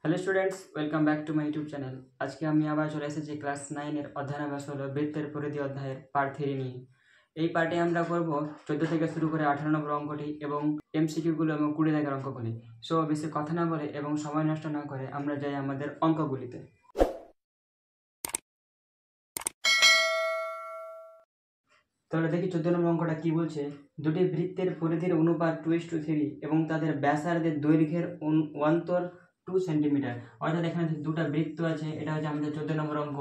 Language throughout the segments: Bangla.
Hello students, welcome back to my YouTube channel. আজকে আমি আবার চলে এসেছি ক্লাস 9-এর অধ্যায়াভাস হলো বৃত্তের পরিধি অধ্যায়ের পার্ট 3 নিয়ে। এই পার্টে আমরা করব 14 থেকে শুরু করে 18 নম্বর অঙ্কটি এবং এমসিকিউগুলো এবং 20 দাগের অঙ্কগুলি। সো বেশি কথা না বলে এবং সময় নষ্ট না করে আমরা যাই আমাদের অঙ্কগুলিতে। তাহলে দেখি 14 নম্বর অঙ্কটা কি বলছে। দুটি বৃত্তের পরিধির অনুপাত 2:3 এবং তাদের ব্যাসার্ধের দৈর্ঘ্যের অন্তর 2 সেন্টিমিটার। অর্থাৎ এখানে দুটো বৃত্ত আছে, এটা হচ্ছে আমাদের 14 নম্বর অঙ্ক।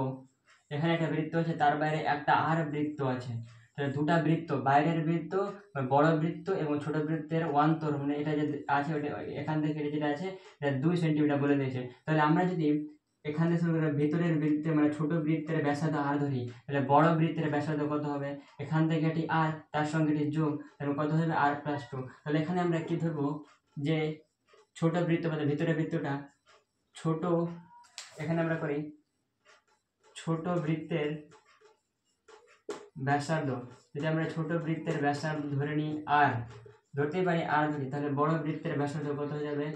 এখানে একটা বৃত্ত আছে, তার বাইরে একটা আর বৃত্ত আছে। তাহলে দুটা বৃত্ত, বাইরের বৃত্ত বড় বৃত্ত এবং ছোট বৃত্তের অন্তর, মানে এটা যে আছে ওটা এখান থেকে যেটা আছে এটা 2 সেন্টিমিটার বলে দিয়েছে। তাহলে আমরা যদি এখান থেকে শুরু করে ভিতরের বৃত্তে মানে ছোট বৃত্তের ব্যাসার্ধ আর ধরি, তাহলে বড় বৃত্তের ব্যাসার্ধ কত হবে? এখান থেকে এটি আর, তার সঙ্গে এটি যোগ, তাহলে কত হবে? r+2। তাহলে এখানে আমরা কি ধরবো যে ছোট বৃত্ত মানে ভিতরের বৃত্তটা ছোট, এখানে আমরা করি ছোট বৃত্তের ব্যাসার্ধ। যদি আমরা ছোট বৃত্তের ব্যাসার্ধ ধরে নিই আর, ধরতেই পারি আর ধরি, তাহলে বড় বৃত্তের ব্যাসার্ধ কত হয়ে যাবে?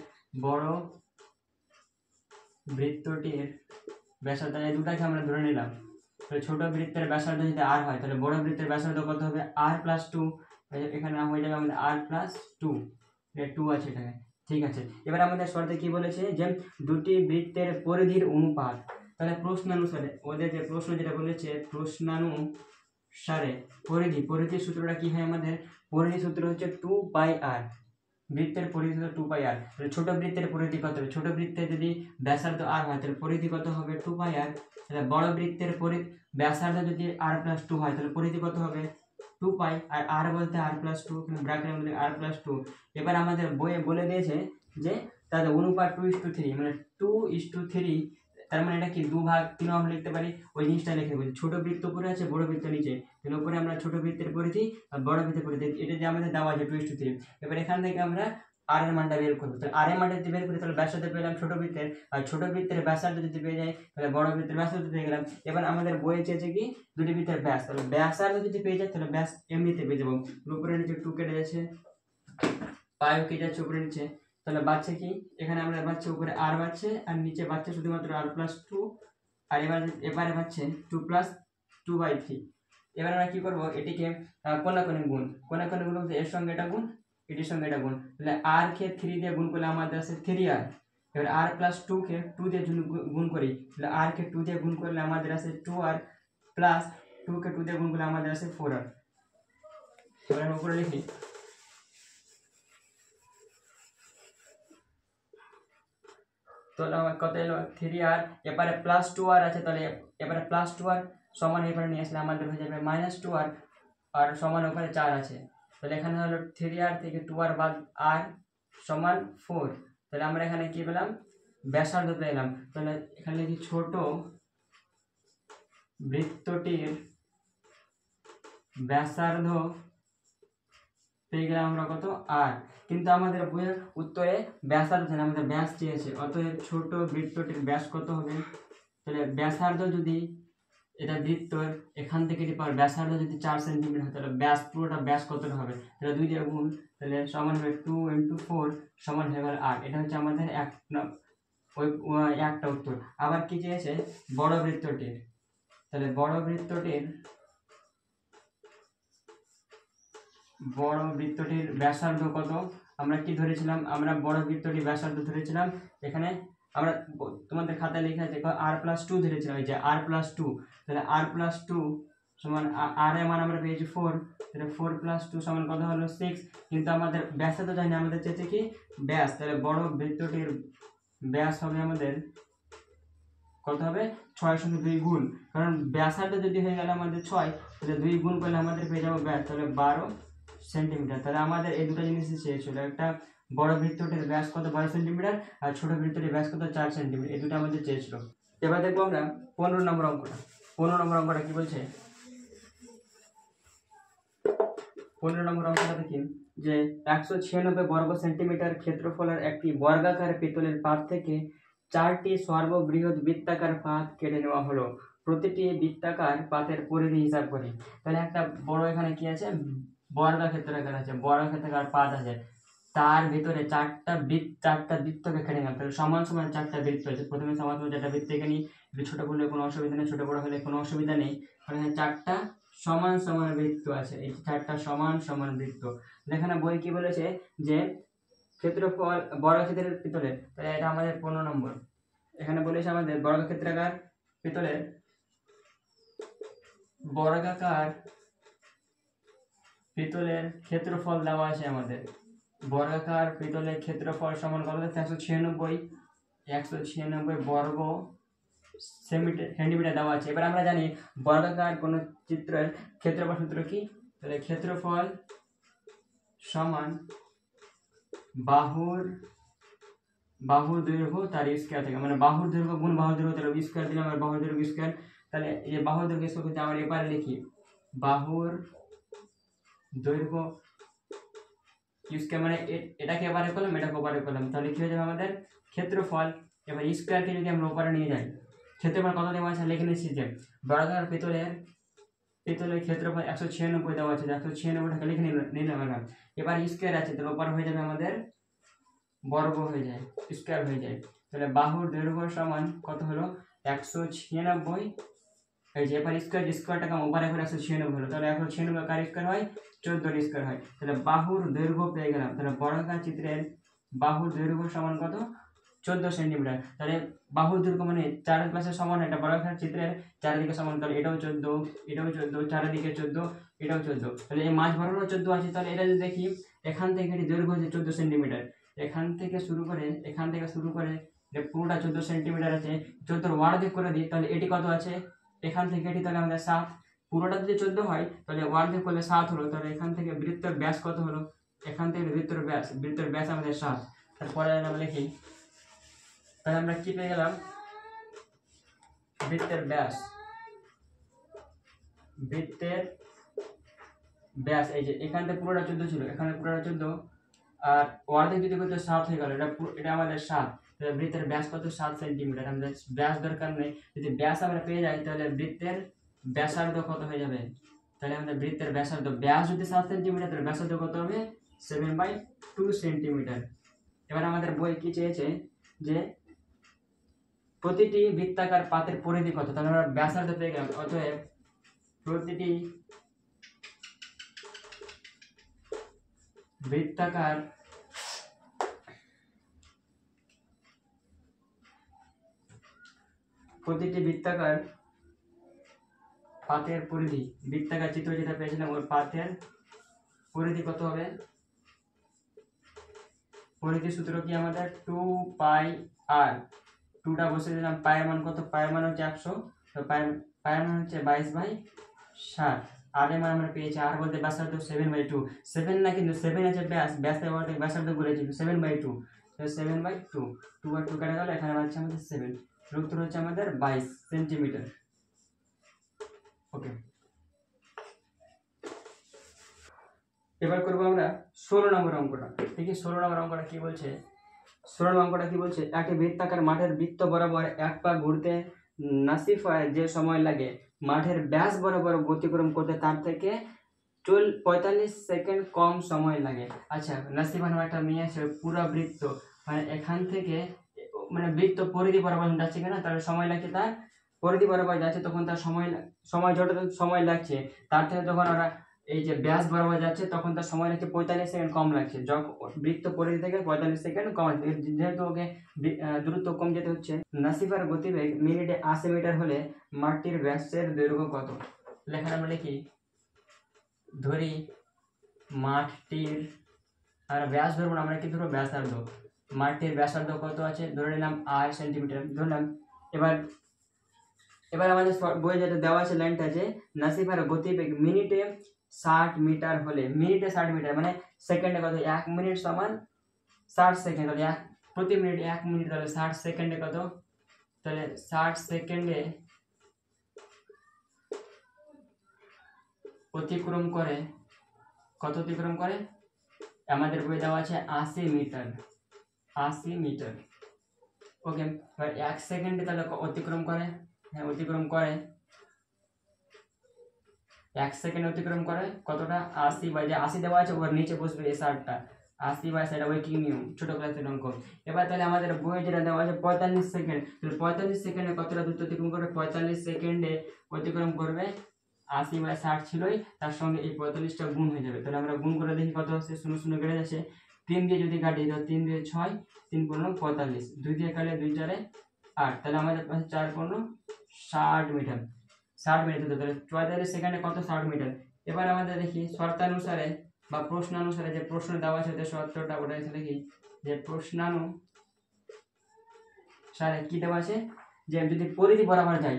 বড় বৃত্তটির ব্যাসার্ধ, এই দুটাকে আমরা ধরে নিলাম। তাহলে ছোট বৃত্তের ব্যাসার্ধ যদি আর হয়, তাহলে বড় বৃত্তের ব্যাসার্ধ কত হবে? r+2। এখানে হয়ে যাবে আমাদের r+2, 2 আছে এখানে। ঠিক আছে, এবার আমাদের শর্তে কি বলেছে যে দুটি বৃত্তের পরিধির অনুপাত। তাহলে প্রশ্নানুসারে ওদের যে প্রশ্ন যেটা বলেছে, প্রশ্নানুসারে পরিধির সূত্রটা কি হয় আমাদের? পরিধির সূত্র হচ্ছে 2πr। বৃত্তের পরিধি হলো 2πr। তাহলে ছোট বৃত্তের পরিধি কত হবে? ছোট বৃত্তের যদি ব্যাসার্ধ r হয় তাহলে পরিধি কত হবে? 2πr। তাহলে বড় বৃত্তের ব্যাসার্ধ যদি r+2 হয় তাহলে পরিধি কত হবে? 2π। আর r বলতে r+2, ব্র্যাকেটের মধ্যে r+2। এবার আমাদের বইয়ে বলে দিয়েছে যে তাদের অনুপাত 2:3, মানে 2:3। তার মানে এটা কি 2 ভাগ 3 আমরা লিখতে পারি, ওই জিনিসটা লিখে দেবো। ছোট বৃত্ত উপরে আছে, বড় বৃত্ত নিচে, তাহলে উপরে আমরা ছোট বৃত্তের পরিধি আর বড় বৃত্তের পরিধি এটা যে আমাদের দেওয়া আছে 2:3। এবার এখান থেকে আমরা আর এর মানটা বের করবো। তাহলে আর এর মানটা যদি বের করি তাহলে ব্যাসার্ধ পেলাম ছোট বৃত্তের, আর ছোট বৃত্তের ব্যাসার্ধ যদি পেয়ে যাই তাহলে বড় বৃত্তের ব্যাসার্ধ পেয়ে গেলাম। এবার আমাদের বইয়ে চেয়েছে কি দুটি বৃত্তের ব্যাস, তাহলে ব্যাসার্ধ যদি পেয়ে যায় তাহলে ব্যাস এমনিতে পেয়ে যাবো। উপরে নিচে 2 কেটে যাচ্ছে, পায়ও কেটে যাচ্ছে উপরে নিচে, তাহলে বাচ্চা কি এখানে আমরা বাচ্চা উপরে আর বাচ্চে আর নিচে বাচ্চা শুধুমাত্র r+2। আর এবারে পাচ্ছে 2+2/3। এবার আমরা কি করব, এটিকে কোণাকোণে গুণ বলতে এর সঙ্গে এটা গুণ, এটির সঙ্গে এটা গুণ। তাহলে r কে 3 দিয়ে গুণ করলে আমাদের আসে 3r। এবার r+2 কে 2 দিয়ে গুণ করি, তাহলে r কে 2 দিয়ে গুণ করলে আমাদের আসে 2r, প্লাস 2 কে 2 দিয়ে গুণ করলে আমাদের আসে 4r। এবার আমরা উপরে লিখি, তাহলে আমার কত এলো? 3r। এবারে +2r আছে, তাহলে এবারে +2r সমান এবারে নিয়ে আসলে আমাদের হয়ে যাবে -2r, আর সমান ওখানে 4 আছে। তাহলে এখানে হলো 3r থেকে 2r বাদ r সমান 4। তাহলে আমরা এখানে কি পেলাম? ব্যাসার্ধ পেলাম। তাহলে এখানে লিখি ছোট বৃত্তটির ব্যাসার্ধ পেয়ে গেলাম আমরা কত? আর। কিন্তু আমাদের বইয়ের উত্তরে ব্যাসার্ধ না, আমাদের ব্যাস চেয়েছে, অতএব ছোট বৃত্তটির ব্যাস কত হবে? তাহলে ব্যাসার্ধ যদি এটা বৃত্তর এখান থেকে যদি পার ব্যাসার্ধ যদি 4 সেন্টিমিটার হয় তাহলে ব্যাস পুরোটা ব্যাস কতটা হবে? তাহলে 2 দিয়ে গুণ, তাহলে সমান হবে 2 × 4 সমান হয়ে গেল 8। এটা হচ্ছে আমাদের একটা উত্তর। আবার কি চেয়েছে? বড় বৃত্তটির। তাহলে বড় বৃত্তটির ব্যাসার্ধ কত? আমরা কি ধরেছিলাম? আমরা বড় বৃত্তটির ব্যাসার্ধ ধরেছিলাম, এখানে আমরা তোমাদের খাতায় লেখা আছে r+2 ধরেছিলাম, এই যে r+2। তাহলে r+2 সমান r এর মান আমরা পেয়েছি 4, তাহলে 4+2 সমান কত হলো? 6। কিন্তু আমাদের ব্যাসার্ধ জানি না, আমাদের চেয়েছে কি ব্যাস। তাহলে বড় বৃত্তটির ব্যাস হবে আমাদের কত হবে? 6 এর সঙ্গে 2 গুণ, কারণ ব্যাসার্ধ যদি হয়ে গেল আমাদের 6, তাহলে 2 গুণ করলে আমাদের পেয়ে যাবো ব্যাস, তাহলে 12 সেন্টিমিটার। তাহলে আমাদের এই দুটো জিনিসই চেয়েছিল, একটা বড় বৃত্তটির ব্যাস কত 12 সেন্টিমিটার আর ছোট বৃত্তটির ব্যাস কত 4 সেন্টিমিটার, এই দুটো আমাদের চেয়েছিল। এবার দেখবো আমরা 15 নম্বর অঙ্কটা। 15 নম্বর অঙ্কটা কি বলছে? 15 নম্বর অঙ্কটা দেখি যে 196 বর্গ সেন্টিমিটার ক্ষেত্রফলের একটি বর্গাকার পিতলের পাত থেকে 4টি সর্ববৃহৎ বৃত্তাকার পাত কেটে নেওয়া হলো। প্রতিটি বৃত্তাকার পাতের পরিধি হিসাব করি। তাহলে একটা বড় এখানে কি আছে? বর্গাক্ষেত্রাকার আছে, বর্গাক্ষেত্রাকার পাত আছে। তার ভিতরে চারটা বৃত্তকে কেটে নিলাম, তাহলে সমান সমান চারটা বৃত্ত আছে। প্রথমে সমান সমান চারটা বৃত্ত এঁকে নিই, একটু ছোট করলে কোনো অসুবিধা নেই, ছোট বড় হলে কোনো অসুবিধা নেই। এখানে চারটা সমান সমান বৃত্ত আছে, এই চারটা সমান সমান বৃত্ত। এখানে বই কি বলেছে যে ক্ষেত্রফল বর্গক্ষেত্রের পিতলের, তাহলে এটা আমাদের 15 নম্বর। এখানে বলেছে আমাদের বর্গক্ষেত্রাকার পিতলের বর্গাকার পিতলের ক্ষেত্রফল দেওয়া আছে আমাদের। বর্গাকার পিতলের ক্ষেত্রফল সমান কত? 196 বর্গ সেন্টিমিটার দেওয়া আছে। এবার আমরা জানি বর্গাকার কোন চিত্রের ক্ষেত্রফল সূত্র কি, তাহলে ক্ষেত্রফল সমান বাহুর দৈর্ঘ্য তার স্কয়ার থেকে, মানে বাহুর দৈর্ঘ্য গুণ বাহুর দৈর্ঘ্য, তাহলে স্কয়ার দিলাম আর বাহুর দৈর্ঘ্য স্কয়ার। তাহলে এই যে বাহুর দৈর্ঘ্য স্কয়ার করতে আমরা এবারে লিখি বাহুর দৈর্ঘ্য স্কয়ার, মানে এটাকে এবারে করলাম এটাকে ওপারে করলাম, তাহলে কি হয়ে যাবে আমাদের ক্ষেত্রফল। এবার স্কয়ারকে যদি আমরা ওপারে নিয়ে যাই, ক্ষেত্রফল কত দেওয়া আছে লিখে নিচ্ছি যে বর্গাকার পিতলের ক্ষেত্রফল 196 দেওয়া আছে, 196টাকে লিখে নিলাম। এবার স্কয়ার আছে, তাহলে ওপারে হয়ে যাবে আমাদের বর্গ হয়ে যায়, স্কয়ার হয়ে যায়। তাহলে বাহুর দৈর্ঘ্য সমান কত হলো 196। এই যে এবার স্কয়ারটাকে ওপারে করে 196 হলো, তাহলে 196 কার স্কয়ার হয়? 14 স্কয়ার হয়। তাহলে বাহুর দৈর্ঘ্য পেয়ে গেলাম। তাহলে বর্গাকার চিত্রের বাহুর দৈর্ঘ্য সমান কত? 14 সেন্টিমিটার। তাহলে বাহুর দৈর্ঘ্য মানে চারের পাশে সমান, এটা বর্গাকার চিত্রের চারিদিকে সমান, তাহলে এটাও 14, এটাও 14, চারিদিকে 14, এটাও 14। তাহলে এই মাঝ বরাবর 14 আছে, তাহলে এটা যদি দেখি এখান থেকে এটি দৈর্ঘ্য হচ্ছে 14 সেন্টিমিটার। এখান থেকে শুরু করে পুরোটা 14 সেন্টিমিটার আছে। 14 অর্ধেক করে দিই, তাহলে এটি কত আছে? এখান থেকে এটি তাহলে আমাদের 7। পুরোটা যদি 14 হয় তাহলে অর্ধেক করলে 7 হলো। তাহলে এখান থেকে বৃত্তের ব্যাস কত হলো? এখান থেকে বৃত্তের ব্যাস আমাদের 7। তারপরে আমরা লিখি, তাহলে আমরা কি পেয়ে গেলাম? বৃত্তের ব্যাস এই যে এখান থেকে পুরোটা 14 ছিল, এখানে পুরোটা 14 আর অর্ধেক যদি করতে 7 হয়ে গেল, এটা আমাদের 7। তাহলে বৃত্তের ব্যাস কত? 7 সেন্টিমিটার। আমাদের ব্যাস দরকার নেই, যদি ব্যাস আমরা পেয়ে যাই তাহলে বৃত্তের ব্যাসার্ধ কত হয়ে যাবে? তাহলে আমাদের বৃত্তের ব্যাসার্ধ, ব্যাস যদি 7 সেন্টিমিটার তাহলে ব্যাসার্ধ কত হবে? 7/2 সেন্টিমিটার। এবার আমাদের বই কি চেয়েছে যে প্রতিটি বৃত্তাকার পাতের পরিধি কত? তাহলে আমরা ব্যাসার্ধ পেয়ে গেলাম। অতএব প্রতিটি বৃত্তাকার পাতের পরিধি, বৃত্তাকার চিত্র যেটা পেয়েছিলাম ওর পাতের পরিধি কত হবে? পরিধি সূত্র কি আমাদের? 2πr। 2টা বসে দিলাম, পায়ের মান কত? পায়ের মান হচ্ছে 100, তো পায়ের মান হচ্ছে 22/60। আর এর মান আমরা পেয়েছি, আর বলতে ব্যাসার্ধ 7/2। 7 না কিন্তু 7 আছে ব্যাসের বলতে ব্যাসার্ধ বলেছি 7/2, তো 7/2, 2 আর 2 কেটে গেল, এখানে হচ্ছে আমাদের 7। উত্তর হচ্ছে আমাদের 22 সেন্টিমিটার। ওকে, এবার করবো আমরা 16 নম্বর অঙ্কটা। দেখি 16 নম্বর অঙ্কটা কি বলছে। 16 নম্বর অঙ্কটা কি বলছে? একটি বৃত্তাকার মাঠের বৃত্ত বরাবর এক পা ঘুরতে নাসিফায় যে সময় লাগে, মাঠের ব্যাস বরাবর গতিক্রম করতে তার থেকে 45 সেকেন্ড কম সময় লাগে। আচ্ছা, নাসিফা নামে একটা মেয়ে আছে, পুরো বৃত্ত মানে এখান থেকে মানে বৃত্ত পরিধি বরাবর যাচ্ছে কিনা, তার সময় লাগছে, তার পরিধি বরাবর যাচ্ছে তখন তার সময় যতটা সময় লাগছে তার থেকে যখন ওরা এই যে ব্যাস বরাবর যাচ্ছে তখন তার সময় লাগছে 45 সেকেন্ড কম লাগছে। যখন বৃত্ত পরিধি থেকে 45 সেকেন্ড কম লাগছে, যেহেতু ওকে দ্রুত কম যেতে হচ্ছে। নাসিফার গতিবেগ মিনিটে 80 মিটার হলে মাঠটির ব্যাসের দৈর্ঘ্য কত? লেখা আমরা লিখি, ধরি মাঠটির, আর ব্যাস ধরবো না আমরা, কি ধরবো? ব্যাসার্ধ। মাঠটির ব্যাসার্ধ কত আছে? ধরে নিলাম 8 সেন্টিমিটার ধরলাম। এবার আমাদের বইয়ে যেটা দেওয়া আছে লাইনটা আছে, নাসিফার গতিবেগ মিনিটে 60 মিটার হলে, মিনিটে 60 মিটার মানে সেকেন্ডে কত? 1 মিনিট সমান 60 সেকেন্ড। তাহলে প্রতি মিনিট 1 মিনিট, তাহলে 60 সেকেন্ডে কত? তাহলে 60 সেকেন্ডে অতিক্রম করে, কত অতিক্রম করে? আমাদের বই দেওয়া আছে 80 মিটার। 80 মিটার। ওকে, এবার 1 সেকেন্ডে তাহলে অতিক্রম করে, হ্যাঁ অতিক্রম করে 1 সেকেন্ড অতিক্রম করে কতটা? 80, বা যে 80 দেওয়া আছে ওর নিচে বসবে এই 60টা, 80/60 ওয়েটিং নিয়ম, ছোট ক্লাসের অঙ্ক। এবার তাহলে আমাদের বইয়ে যেটা দেওয়া আছে 45 সেকেন্ড, তাহলে 45 সেকেন্ডে কতটা দ্রুত অতিক্রম করবে? 45 সেকেন্ডে অতিক্রম করবে 80/60 ছিলই, তার সঙ্গে এই 45টা গুণ হয়ে যাবে। তাহলে আমরা গুণ করে দেখি কত হচ্ছে, 0 0 কেটে যাচ্ছে, 3 দিয়ে যদি কাটি তো 3 দিয়ে 6, 3 15 45, 2 দিয়ে কাটলে 2 4 8, তাহলে আমাদের পাশে 4 15 60 মিটার। 60 মিটার হতো, তাহলে 44 সেকেন্ডে কত? 60 মিটার। এবার আমাদের দেখি শর্তানুসারে বা প্রশ্নানুসারে যে প্রশ্ন দেওয়া আছে শর্তটা ওটা এসে কি, যে প্রশ্নানুসারে কি দেওয়া আছে, যে যদি পরিধি বরাবর যায়,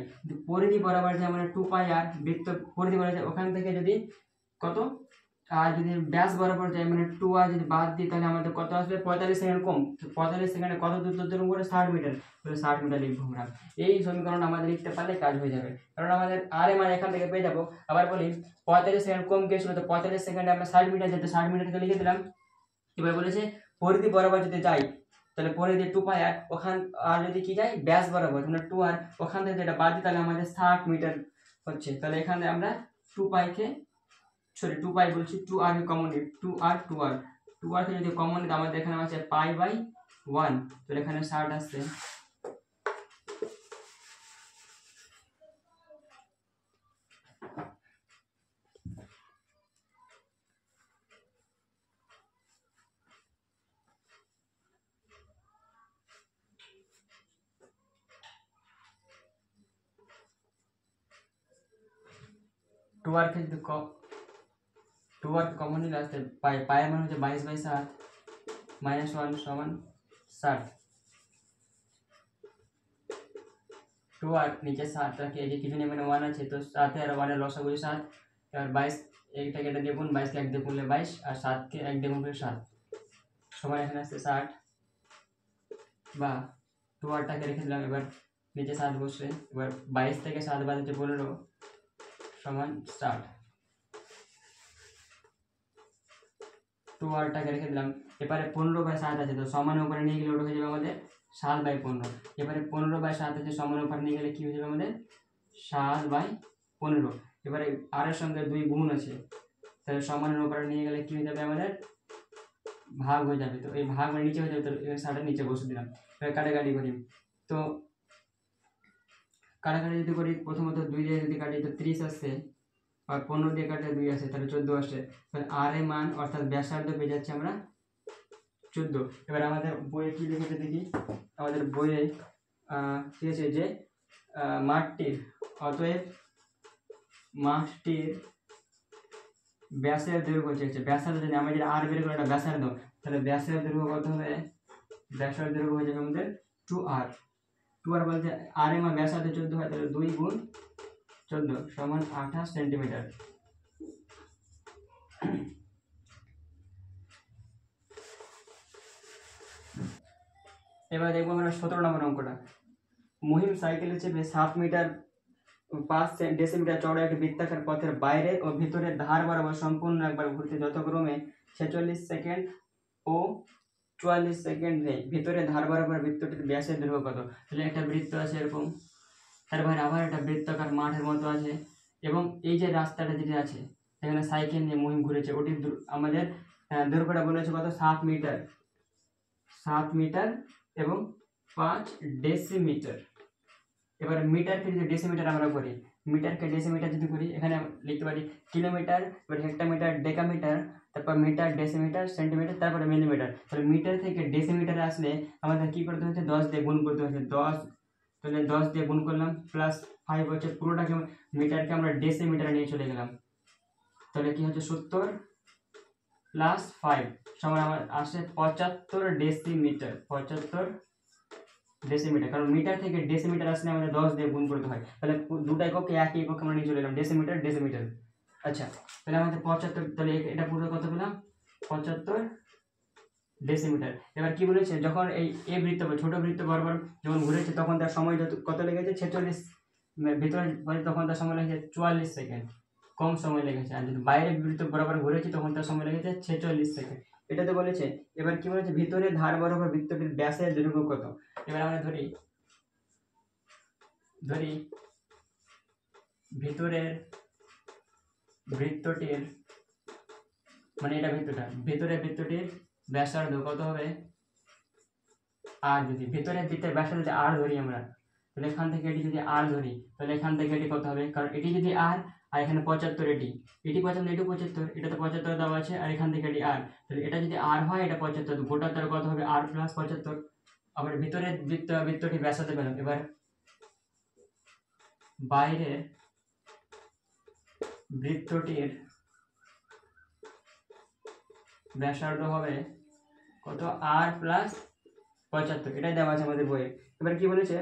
পরিধি বরাবর যায় মানে 2 পাই আর, বৃত্ত পরিধি বরাবর যায় ওখান থেকে যদি কত, আর যদি ব্যাস বরাবর যায় মানে 2 আর যদি বাদ দিই তাহলে আমাদের কত আসবে? 45 সেকেন্ড কম। 45 সেকেন্ডে কত দূর অতিক্রম করে? 60 মিটার। তাহলে 60 মিটার লিখবো আমরা। এই সমীকরণটা আমাদের লিখতে পারলে কাজ হয়ে যাবে, কারণ আমাদের আর এম আর এখান থেকে পেয়ে যাবো। আবার বলি 45 সেকেন্ড কম গিয়েছিল, তো 45 সেকেন্ডে আমরা 60 মিটার যেতে 60 মিটারকে লিখে দিলাম। এবার বলেছে পরিধি বরাবর যদি যাই, তাহলে পরিধি 2 পাই আর, ওখান আর যদি কি যায় ব্যাস বরাবর মানে 2 আর, ওখান থেকে যেটা বাদ দিই তাহলে আমাদের 60 মিটার হচ্ছে। তাহলে এখানে আমরা 2 পাইকে, সরি 2 পাই বলছি, 2 আর কমন নিই, 2 আর 2 আর 2 আর কে যদি কমন নিই আমাদের এখানে আছে পাই/1, তাহলে এখানে 60 আসছে। টু আর কে যদি টু আর কমন নিলে আসতে পায়ের মান হচ্ছে 22/7 -1 সমান 60। 2 আর নিচে 7 রাখে, এই যে কিছু নেই মানে 1 আছে, তো 7 আর 1 এর লসাগু 7। এবার 22 এইটাকে এটা দিয়ে গুণ, 22 কে 1 দিয়ে গুণলে 22 আর 7 কে 1 দিয়ে গুণ করলে 7 সমান এখানে আসছে 60, বা 2 আরটাকে রেখে দিলাম। এবার নিচে 7 বসে, এবার 22 থেকে 7 বাদ দিতে 15 সমান 60। 2 আরটাকে রেখে দিলাম। এবারে 15/7 আছে, তো সমান উপরে নিয়ে গেলে ওটা হয়ে যাবে আমাদের 7/15। এবারে 15/7 আছে, সমান উপরে নিয়ে গেলে কি হয়ে যাবে আমাদের 7/15। এবারে আর এর সঙ্গে 2 গুণ আছে, তাহলে সমানের উপরে নিয়ে গেলে কি হয়ে যাবে আমাদের ভাগ হয়ে যাবে। তো এই ভাগ মানে নিচে হয়ে যাবে, তো এখানে 60 নিচে বসে দিলাম। এবার কাটাকাটি করি, তো কাটাকাটি যদি করি প্রথমত 2 দিয়ে যদি কাটি তো 30 আসছে, আর 15 দিয়ে কাটলে 2 আসে, তাহলে 14 আসছে। তাহলে আর এর মান অর্থাৎ ব্যাসার্ধ পেয়ে যাচ্ছে আমরা 14। এবার আমাদের বইয়ে কি লিখেছে দেখি, আমাদের বইয়ে কি আছে যে মাঠটির, অতএব মাঠটির ব্যাসের দৈর্ঘ্য হচ্ছে, ব্যাসার্ধ যদি আমরা যদি আর বের করে একটা ব্যাসার্ধ, তাহলে ব্যাসের দৈর্ঘ্য কত হবে? ব্যাসের দৈর্ঘ্য হয়ে যাবে আমাদের 2r। 2r বলতে আর এর মান ব্যাসার্ধ 14 হয়, তাহলে 2 গুণ 14 সমান 28 সেন্টিমিটার। এবার দেখবো আমরা 17 নম্বর অঙ্কটা। মহিম সাইকেলে চেপে 7 মিটার 5 ডেসিমিটার চওড়া একটি বৃত্তাকার পথের বাইরে ও ভিতরের ধার বরাবর সম্পূর্ণ একবার ঘুরতে যথাক্রমে 46 সেকেন্ড ও 44 সেকেন্ড নেই। ভিতরে ধার বরাবর বৃত্তটির ব্যাসের দৈর্ঘ্য কত? তাহলে একটা বৃত্ত আছে এরকম, তার বাইরে আবার একটা বৃত্তাকার মাঠের মতো আছে, এবং এই যে রাস্তাটা যেটা আছে সেখানে সাইকেল নিয়ে মহিম ঘুরেছে, ওটির আমাদের দৈর্ঘ্যটা বলেছে কত? 7 মিটার, 7 মিটার এবং 5 ডেসিমিটার। এবার মিটারকে যদি ডেসিমিটার আমরা করি, মিটারকে ডেসিমিটার যদি করি এখানে লিখতে পারি কিলোমিটার, এবার হেক্টোমিটার, ডেকামিটার, তারপর মিটার, ডেসিমিটার, সেন্টিমিটার, তারপরে মিলিমিটার। তাহলে মিটার থেকে ডেসিমিটারে আসলে আমাদের কি করতে হচ্ছে? 10 দিয়ে গুণ করতে হচ্ছে। 10, তাহলে 10 দিয়ে গুণ করলাম প্লাস 5 হচ্ছে, পুরোটাকে মিটারকে আমরা ডেসিমিটারে নিয়ে চলে গেলাম। তাহলে কি হচ্ছে 70 প্লাস 5 সমান আমার আসে 75 ডেসিমিটার। 75 ডেসিমিটার, কারণ মিটার থেকে ডেসিমিটার আসলে আমাদের 10 দিয়ে গুণ করতে হয়। তাহলে দুটো এককে একই একক আমরা নিয়ে চলে এলাম, ডেসিমিটার ডেসিমিটার। আচ্ছা, তাহলে আমাদের 75, তাহলে এটা পুরো কত পেলাম? 75 ডেসিমিটার। এবার কি বলেছে, যখন এই এ বৃত্ত ছোট বৃত্ত বরাবর যখন ঘুরেছে তখন তার সময় কত লেগেছে? 46, ভিতরে তখন তার সময় লেগেছে 44 সেকেন্ড, কম সময় লেগেছে। আর যদি বাইরে বৃত্ত বরাবর ঘুরেছে তখন তার সময় লেগেছে 46 সেকেন্ড। এটাতে বলেছে। এবার কি বলেছে, ভিতরে ধার বরাবর বৃত্তটির ব্যাসের দৈর্ঘ্য কত? এবার আমরা ধরি ভিতরের বৃত্তটির, মানে এটা ভিতরের বৃত্তটির ব্যাসার্ধ কত হবে আর, যদি ভিতরের বৃত্তের ব্যাসার্ধ যদি আর ধরি আমরা, তাহলে এখান থেকে এটি যদি আর ধরি, তাহলে এখান থেকে এটি কত হবে, কারণ এটি যদি আর এখানে 75, এটি 75, এটি 75, এটা তো 75 দেওয়া আছে, আর এখান থেকে এটি আর, তাহলে এটা যদি আর হয় এটা 75, গোটা তার কত হবে আর প্লাস 75। আবার ভিতরের বৃত্তটি ব্যাসার্ধ পেলাম। এবার বাইরের বৃত্তটির ব্যাসার্ধ হবে কত আর প্লাস 75, এটাই দেওয়া আছে আমাদের বইয়ে। এবার কি বলেছে,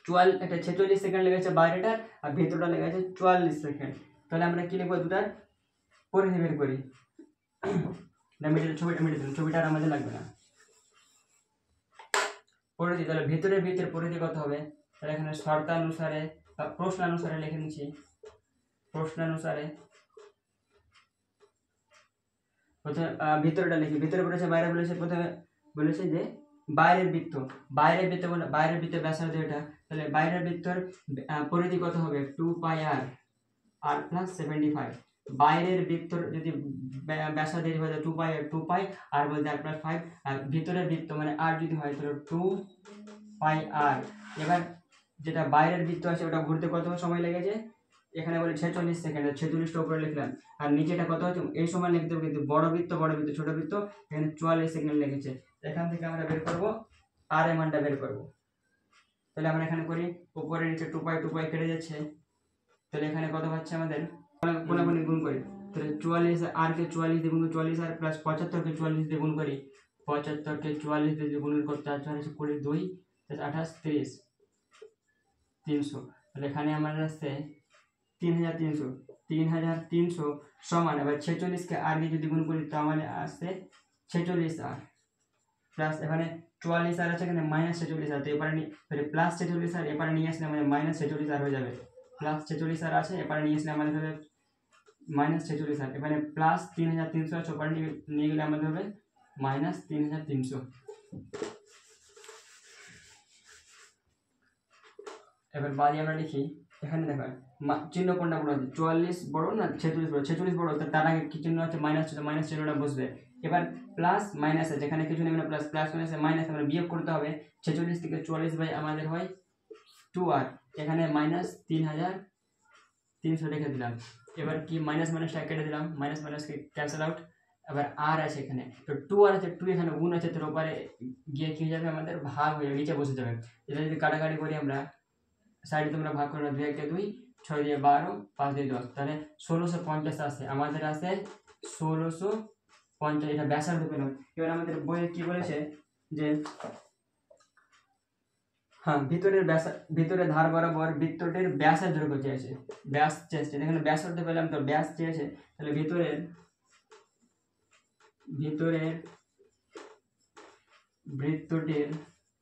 46 সেকেন্ড লেগেছে বাইরেটার, আর ভেতরটা লেগেছে 44 সেকেন্ড। তাহলে আমরা কি লিখবো, দুটার পরিধি বের করি। ছবিটা আর আমাদের লাগবে না। পরিধি, তাহলে ভিতরের বৃত্তের পরিধি কত হবে, তাহলে এখানে শর্তানুসারে বা প্রশ্নানুসারে লিখে নিচ্ছি। প্রশ্নানুসারে প্রথমে ভিতরটা লিখি। ভিতরে বলেছে বাইরে বলেছে, প্রথমে বলেছে যে বাইরের বৃত্ত, বাইরের বৃত্তের ব্যাসার্ধ এটা, তাহলে বাইরের বৃত্তর পরিধি কত হবে 2 পাই আর প্লাস 75। বাইরের বৃত্তর যদি ব্যাসার্ধ হয় 2 পাই আর বলতে আর প্লাস 5, আর ভিতরের বৃত্ত মানে আর যদি হয় তাহলে 2 পাই আর। এবার যেটা বাইরের বৃত্ত আছে ওটা ঘুরতে কত সময় লেগেছে, এখানে বলে 46 সেকেন্ড, 46টা উপরে লিখলাম, আর নিচেটা কত হচ্ছে এই সময় লিখতে হবে, কিন্তু বড় বৃত্ত ছোট বৃত্ত, এখানে 44 সেকেন্ড লেগেছে। এখান থেকে আমরা বের করব আর এর মানটা বের করব। তাহলে আমরা এখানে করি, উপরে নিচে 2 পাই কেটে যাচ্ছে, তাহলে এখানে কত পাচ্ছে আমাদের, কোনাকুনি গুণ করি, তাহলে 44 আর কে 44 দিয়ে গুণ, 44 আর প্লাস 75 কে 44 দিয়ে গুণ করি, 75 কে 44 দিয়ে গুণ করতে 4 4 20 2 28 30 300। তাহলে এখানে আমাদের আসছে 3300 সমান, এবার 46 কে আর দিয়ে যদি গুণ করি তো আমাদের আসছে 46 আর প্লাস এখানে 44 আর আছে, এখানে মাইনাস 46 আর, তো এবারে প্লাস 46 আর এবারে নিয়ে আসলে আমাদের মাইনাস 46 আর হয়ে যাবে। প্লাস 46 আর আছে, এবারে নিয়ে আসলে আমাদের হবে মাইনাস 46 আর, এখানে প্লাস 3300 আছে, ওপারে নিয়ে গেলে আমাদের হবে মাইনাস 3300। এবার বাদি আমরা লিখি, এখানে দেখো চিহ্ন কোনটা বড় আছে, 44 বড় না 46 বড়, 46 বড়, তার আগে কি চিহ্ন আছে মাইনাস, মাইনাস চিহ্নটা বসবে। এবার প্লাস মাইনাস আছে, যেখানে কিছু নেই না, প্লাস মাইনাস মাইনাস আমরা বিয়োগ করতে হবে, 46 থেকে 44 বাই আমাদের হয় 2 আর, এখানে মাইনাস 3300 রেখে দিলাম। এবার কি মাইনাস মাইনাসটা কেটে দিলাম, মাইনাস মাইনাসকে ক্যান্সেল আউট। এবার আর আছে এখানে, তো 2 আর আছে, 2 এখানে গুণ আছে, তার উপরে গিয়ে কি হয়ে যাবে আমাদের ভাগ হয়ে যাবে, নিচে বসে যাবে। এটা যদি কাটাকাটি করি আমরা, সাইডে তোমরা ভাগ করে 2 কে 2, 6 দিয়ে 12, 5 দিয়ে 10, তাহলে 1650 আসে, আমাদের আসে 1650, এটা ব্যাসার্ধ পেলাম। এবার আমাদের বইয়ে কি বলেছে যে হ্যাঁ, ভিতরে ধার বরাবর বৃত্তটির ব্যাসের দৈর্ঘ্য চেয়েছে, ব্যাস চেয়েছে, এখানে ব্যাসার্ধ পেলাম তো ব্যাস চেয়েছে, তাহলে ভিতরের বৃত্তটির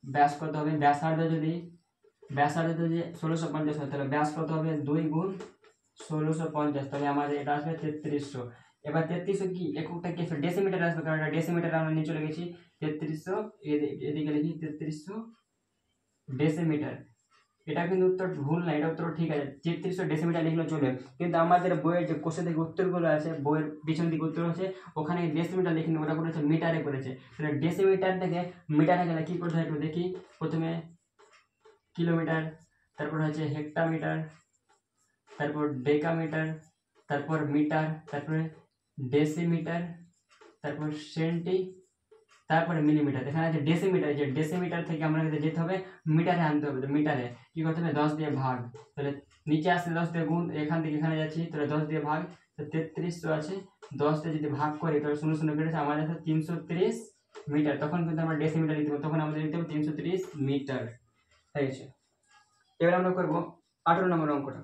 ব্যাস কত হবে, ব্যাসার্ধ যদি 1650 হয়, তাহলে ব্যাস কত হবে 2 গুণ 1650, তাহলে আমাদের এটা আসবে 3300। এবার 3300 কি এককটা কি ডেসিমিটার আসবে, কারণ এটা ডেসিমিটার আমরা নিচে লিখেছি, 3300 এদিকে লিখি 3300 ডেসিমিটার। এটা কিন্তু উত্তর ভুল না, এটা উত্তর ঠিক আছে, 3300 ডেসিমিটার লিখলে চলবে, কিন্তু আমাদের বইয়ের যে কোষে থেকে উত্তরগুলো আছে, বইয়ের পিছন দিকে উত্তর আছে, ওখানে ডেসিমিটার লিখিনি, ওটা করেছে মিটারে করেছে। তাহলে ডেসিমিটার থেকে মিটারে গেলে কি করতে হয় একটু দেখি, প্রথমে কিলোমিটার, তারপর হচ্ছে হেক্টামিটার, তারপর ডেকামিটার, তারপর মিটার, তারপরে ডেসিমিটার, তারপর সেন্টি, তারপরে মিলিমিটার। এখানে আছে ডেসিমিটার, যে ডেসিমিটার থেকে আমরা যেতে হবে মিটারে আনতে হবে, তো মিটারে কি করতে হবে 10 দিয়ে ভাগ, তাহলে নিচে আসলে 10 দিয়ে গুণ, এখান থেকে এখানে যাচ্ছি, তাহলে 10 দিয়ে ভাগ, তো 3300 আছে, 10 দিয়ে যদি ভাগ করি তাহলে 0 0 কেটেছে, আমাদের 330 মিটার। তখন কিন্তু আমরা ডেসিমিটার নিতে হবে, তখন আমাদের নিতে হবে 330 মিটার হয়ে গেছে। এবার আমরা করবো 18 নম্বর অঙ্কটা।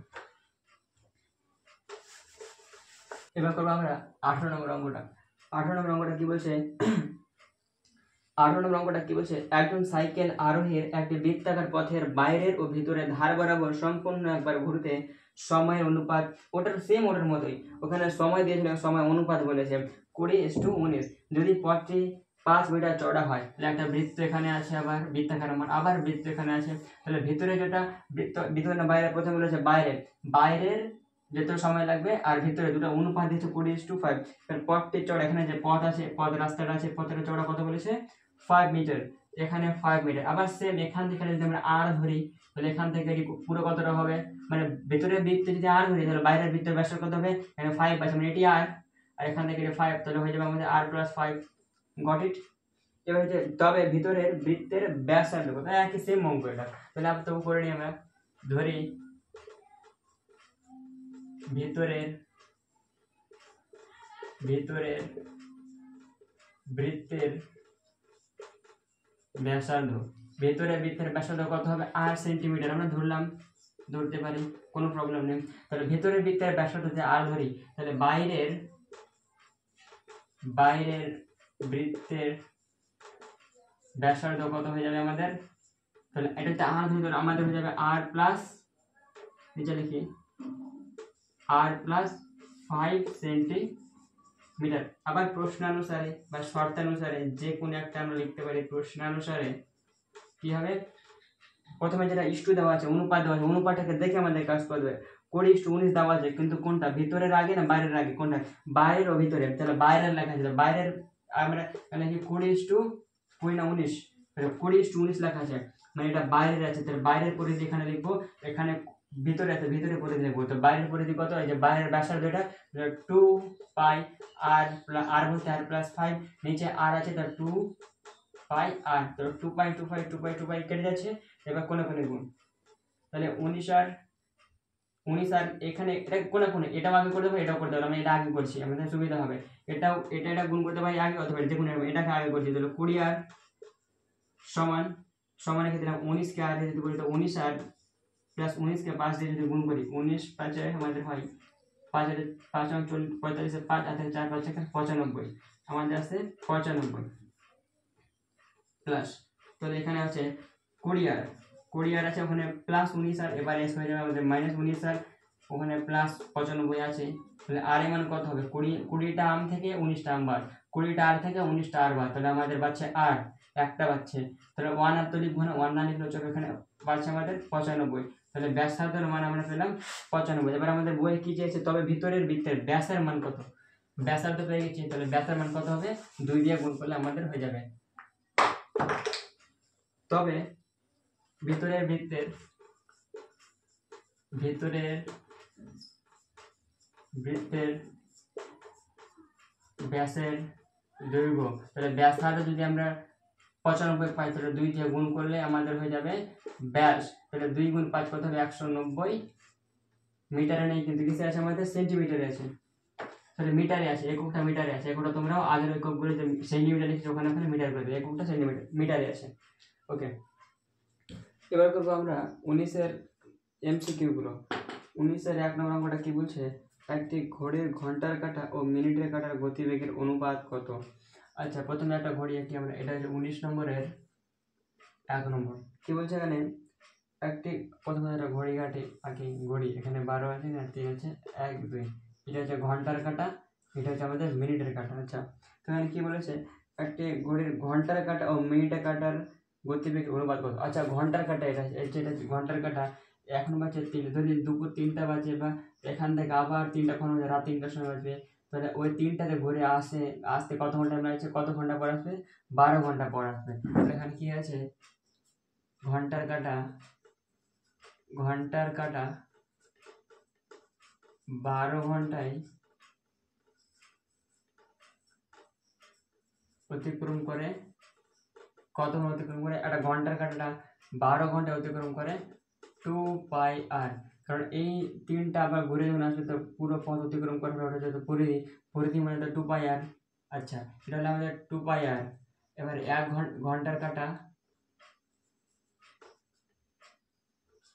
এবার করবো আমরা 18 নম্বর অঙ্কটা। 18 নম্বর অঙ্কটা কি বলছে, 18 নম্বর অঙ্কটা কি বলছে, একজন সাইকেল আরোহীর একটি বৃত্তাকার পথের বাইরের ও ভিতরের ধার বরাবর সম্পূর্ণ একবার ঘুরতে সময়ের অনুপাত, ওটার সেম ওটার মতোই, ওখানে সময় দিয়েছিল, সময় অনুপাত বলেছে 20:19। যদি পথটি 5 মিটার চওড়া হয়, তাহলে একটা বৃত্ত এখানে আছে, আবার বৃত্তাকার আবার বৃত্ত এখানে আছে, তাহলে ভিতরে যেটা বৃত্ত, ভিতরে না বাইরে, প্রথমে বলেছে বাইরের যেতে সময় লাগবে, আর ভিতরে দুটো অনুপাত দিচ্ছে 20:5। পথটির চওড়া, এখানে যে পথ আছে, পথ রাস্তাটা আছে, পথের চওড়া কত বলেছে 5 মিটার, এখানে 5 মিটার। আবার সেম এখান থেকে যদি আমরা আর ধরি তাহলে এখান থেকে পুরো কতটা হবে, মানে ভেতরের বৃত্তে যদি আর ধরি তাহলে বাইরের বৃত্তের ব্যাসার্ধ কত হবে, এখানে 5 আছে মানে এটি আর এখান থেকে 5, তাহলে হয়ে যাবে আমাদের r+5। Got it. এবার হচ্ছে তবে ভিতরের বৃত্তের ব্যাসার্ধ কত, একই সেম অঙ্ক এটা। তাহলে আমরা তো করে নিই, আমরা ধরি ভিতরের বৃত্তের ব্যাসার্ধ, ভেতরের বৃত্তের ব্যাসার্ধ কত হবে 8 সেন্টিমিটার, আমরা ধরলাম, ধরতে পারি, কোনো প্রবলেম নেই। তাহলে ভেতরের বৃত্তের ব্যাসার্ধ যদি আর ধরি তাহলে বাইরের বৃত্তের ব্যাসার্ধ কত হয়ে যাবে আমাদের, তাহলে এটা হচ্ছে আর ধরি, আমাদের হয়ে যাবে আর প্লাস, নিচে লিখি r+5 সেন্টিমিটার। আবার প্রশ্নানুসারে বা শর্তানুসারে যে কোনো একটা আমরা লিখতে পারি। প্রশ্নানুসারে কি হবে, প্রথমে যেটা ইস্টু দেওয়া আছে, অনুপাত দেওয়া আছে, অনুপাতটাকে দেখে আমাদের কাজ করবে। 20:19 দেওয়া আছে, কিন্তু কোনটা, ভিতরের আগে না বাইরের আগে, কোনটা, বাইরের ও ভিতরে, তাহলে বাইরের লেখা আছে, বাইরের আমরা লিখি 20:19, 20:19 লেখা আছে, মানে এটা বাইরের আছে, তাহলে বাইরের পরিধি এখানে লিখবো, এখানে ভিতরে আছে, ভিতরে পরিধি লিখবো। তো বাইরের পরিধি কত, এই যে বাইরের ব্যাসার্ধ এটা 2 পাই আর, আর বলতে r+5, নিচে আর আছে, তার 2 পাই আর, তো 2 পাই 2 পাই 2 পাই 2 পাই কেটে যাচ্ছে, এবার কোনে কোনে গুণ, তাহলে 19 আর এখানে এটা কোনে কোনে, এটাও আগে করতে হবে, এটাও করতে হবে, আমি এটা আগে করছি, আমাদের সুবিধা হবে। এটা গুণ করতে পারি আগে, অথবা যে কোনো এটাকে আগে করছি, তাহলে 20 আর সমান রেখে দিলাম 19 কে আর দিয়ে যদি করি তো 19 আর প্লাস 19 কে 5 দিয়ে যদি গুণ করি, 19 5 আমাদের হয় 5 আর 5 45 এর 5 আর 4 5 95, আমাদের আছে 95 প্লাস, তাহলে এখানে আছে 20 আর আছে, ওখানে প্লাস 19 আর, এবার এস হয়ে যাবে আমাদের -19 আর, ওখানে প্লাস 95 আছে, তাহলে আর এর মান কত হবে, 20টা আম থেকে 19টা আম বাদ, 20টা আর থেকে 19টা আর বাদ, তাহলে আমাদের বাড়ছে 8, একটা বাড়ছে, তাহলে 1 আর তো লিখবো না, 1 না লিখলে চলবে, এখানে বাড়ছে আমাদের 95, তাহলে ব্যাসার্ধের মান আমরা পেলাম 95। এবার আমাদের বইয়ে কি চেয়েছে, তবে ভিতরের বৃত্তের ব্যাসের মান কত, ব্যাসার্ধ পেয়ে গেছি, তাহলে ব্যাসের মান কত হবে, 2 দিয়ে গুণ করলে আমাদের হয়ে যাবে। তবে ভিতরের বৃত্তের ব্যাসের দৈর্ঘ্য, তাহলে ব্যাসার্ধ যদি আমরা 95 পাই, তাহলে 2 দিয়ে গুণ করলে আমাদের হয়ে যাবে ব্যাস, তাহলে 2 গুণ 5 কত হবে 190 মিটারে নেই, কিন্তু কিসে আছে আমাদের সেন্টিমিটারে আছে, তাহলে মিটারে আছে, এককটা মিটারে আছে, এককটা তোমরাও আগের এককগুলো যে সেন্টিমিটার লিখছো ওখানে মিটার করে দেবে, এককটা সেন্টিমিটার মিটারে আছে। ওকে, এবার করবো আমরা 19 এর এমসিকিউ গুলো। 19 এর 1 নম্বর অঙ্কটা কি বলছে, একটি ঘড়ির ঘন্টার কাঁটা ও মিনিটের কাঁটার গতিবেগের অনুপাত কত। আচ্ছা, প্রথমে একটা ঘড়ি আঁকি আমরা, এটা হচ্ছে 19 নম্বরের 1 নম্বর। কি বলছে এখানে, একটি প্রথমে একটা ঘড়ি আঁকি, ঘড়ি এখানে 12 আছে না 3 আছে, 1 2, এটা হচ্ছে ঘন্টার কাঁটা, এটা হচ্ছে আমাদের মিনিটের কাঁটা। আচ্ছা, তো এখানে কি বলেছে, একটি ঘড়ির ঘন্টার কাঁটা ও মিনিটের কাঁটার গতিবেগ অনুপাত কত। আচ্ছা, ঘন্টার কাঁটা এটা ঘন্টার কাঁটা, এখন বাজে 3, যদি দুপুর 3টা বাজে, বা এখান থেকে আবার 3টা ক্ষণ বাজে, রাত 3টার সময় বাজবে, তাহলে ওই 3টাতে ঘুরে আসতে কত ঘন্টা লাগছে, কত ঘন্টা পর আসবে, 12 ঘন্টা পর আসবে। এখানে কি আছে, ঘন্টার কাঁটা 12 ঘন্টায় অতিক্রম করে, কত অতিক্রম করে, একটা ঘন্টার কাঁটাটা 12 ঘন্টায় অতিক্রম করে 2 পাই আর, কারণ এই 3টা আবার ঘুরে যখন আসবে তো পুরো পথ অতিক্রম করবে, ওটা যেহেতু পরিধি মানে তো 2 পাই আর। আচ্ছা, এটা হলো আমাদের 2 পাই আর। এবার 1 ঘন্টার কাঁটা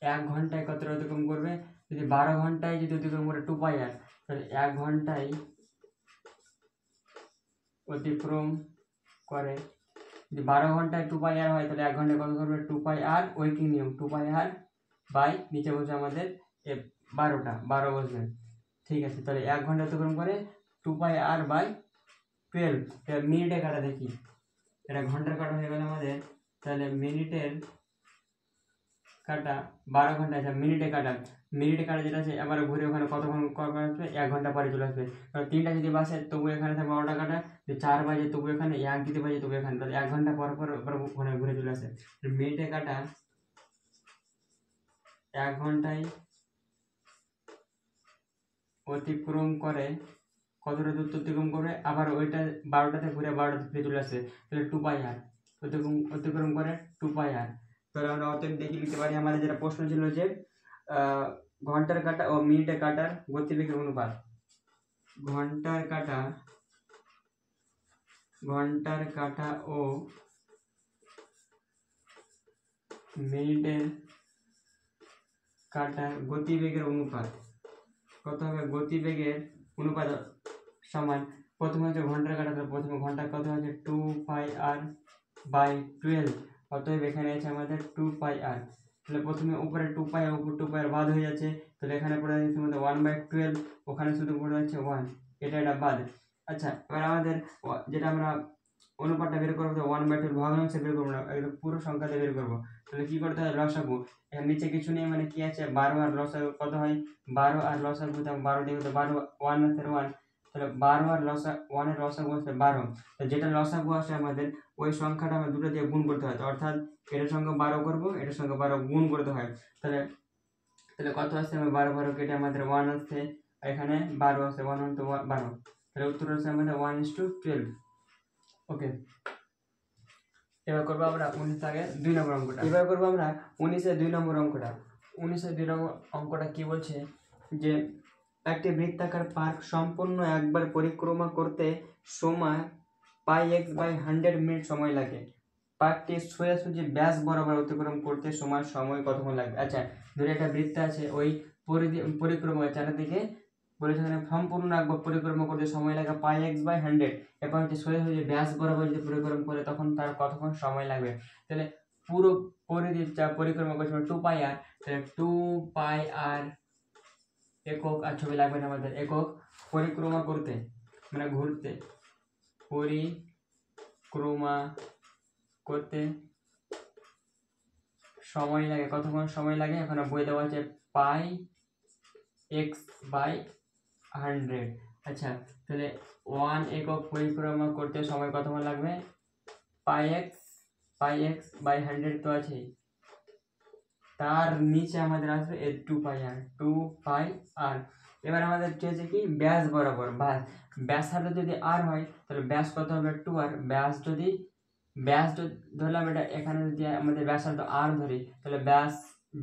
1 ঘন্টায় কতটা অতিক্রম করবে, যদি 12 ঘন্টায় যদি অতিক্রম করে 2 পাই আর, তাহলে 1 ঘন্টায় অতিক্রম করে, যদি 12 ঘন্টায় 2 পাই আর হয়, তাহলে 1 ঘন্টায় কত করবে 2 পাই আর, ওই কি নিয়ম 2 পাই আর বাই নিচে বলছে আমাদের 12 বসবে। ঠিক আছে, তাহলে 1 ঘন্টা অতিক্রম করে 2 পাই আর বাই 12। এবার মিনিটে কাটা দেখি, এটা ঘন্টার কাটা হয়ে গেল আমাদের, তাহলে মিনিটের কাটা 12 ঘন্টা, আচ্ছা মিনিটে কাটা যেটা আছে আবার ঘুরে ওখানে কতক্ষণ আসবে 1 ঘন্টা পরে চলে আসবে। কারণ 3টা যদি বাসে তবু এখানে থাকবে 12টা কাটা, যে 4 বাজে তবু এখানে, 1 দিতে বাজে তবু এখানে, তাহলে 1 ঘন্টা পর পর ওখানে ঘুরে চলে আসে। মিনিটে কাটা 1 ঘন্টায় অতিক্রম করে, কতটা দূর অতিক্রম করে, আবার ওইটা 12টাতে ঘুরে 12টাতে ফিরে চলে আসে, তাহলে 2 পাই আর অতিক্রম করে 2 পাই আর। তাহলে আমরা অতএব দেখে লিখতে পারি আমাদের যেটা প্রশ্ন ছিল যে ঘন্টার কাঁটা ও মিনিটের কাঁটার গতিবেগের অনুপাত। ঘন্টার কাঁটা ও মিনিটের কাঁটার গতিবেগের অনুপাত কত হবে? গতিবেগের অনুপাত সমান, প্রথমে হচ্ছে ঘন্টার কাঁটা, তাহলে প্রথমে ঘন্টার কত হচ্ছে 2 পাই আর বাই 12, অতএব এখানে আছে আমাদের 2 পাই আর। তাহলে প্রথমে উপরে 2 পাই, উপর 2 পাই বাদ হয়ে যাচ্ছে, তাহলে এখানে পড়ে যাচ্ছে আমাদের 1/12, ওখানে শুধু পড়ে যাচ্ছে 1, এটা বাদ। আচ্ছা, এবার আমাদের যেটা আমরা অনুপাতটা বের করবো, 1/12 ভগ্নাংশে বের করবো না, একদম পুরো সংখ্যাতে বের করবো। তাহলে কি করতে হয়? লসাগু, এখানে নিচে কিছু নেই, মানে কি আছে 12 আর লসাগু কত হয়? 12 আর লসাগু 12 দিয়ে 12, 1 আছে 1, তাহলে 12 আর 1 এর লসাগু আছে 12। তো যেটা লসাগু আসে আমাদের ওই সংখ্যাটা আমরা দুটো দিয়ে গুণ করতে হয়, অর্থাৎ এটার সঙ্গে 12 করবো, এটার সঙ্গে 12 গুণ করতে হয়। তাহলে কত আসছে? 12 12 কেটে আমাদের 1 আসছে, এখানে 12 আছে, 1 1 তো 12, তাহলে উত্তর হচ্ছে আমাদের 1:12। ওকে, এবার করবো আমরা 19 আগে 2 নম্বর অঙ্কটা। এবার করবো আমরা 19-এর 2 নম্বর অঙ্কটা। 19-এর 2 নম্বর অঙ্কটা কি বলছে যে একটি বৃত্তাকার পার্ক সম্পূর্ণ একবার পরিক্রমা করতে সময় πx/100 মিনিট সময় লাগে। পার্কটি সোজাসুজি ব্যাস বরাবর অতিক্রম করতে সময় কতক্ষণ লাগবে? আচ্ছা, ধরে একটা বৃত্ত আছে, ওই পরিক্রমা চারিদিকে বলেছে সম্পূর্ণ একবার পরিক্রমা করতে সময় লাগে πx/100। এবার হচ্ছে সোজাসুজি ব্যাস বরাবর যদি পরিক্রমা করে তখন তার কতক্ষণ সময় লাগবে? তাহলে পুরো পরিধি পরিক্রমা করছে 2 পাই আর, তাহলে 2 পাই আর একক, আর ছবি লাগবে না আমাদের, একক পরিক্রমা করতে মানে ঘুরতে, পরিক্রমা করতে সময় লাগে, কতক্ষণ সময় লাগে? এখানে বই দেওয়া আছে πx/100। আচ্ছা, তাহলে 1 একক পরিক্রমা করতে সময় কতক্ষণ লাগবে? πx/100 তো আছে, তার নিচে আমাদের আসবে 2 পাই আর। এবার আমাদের চেয়েছে কি ব্যাস বরাবর, ব্যাসার্ধ যদি আর হয় তাহলে ব্যাস কত হবে? 2 আর। ব্যাস ধরলাম, এটা এখানে যদি আমাদের ব্যাসার্ধ আর ধরি তাহলে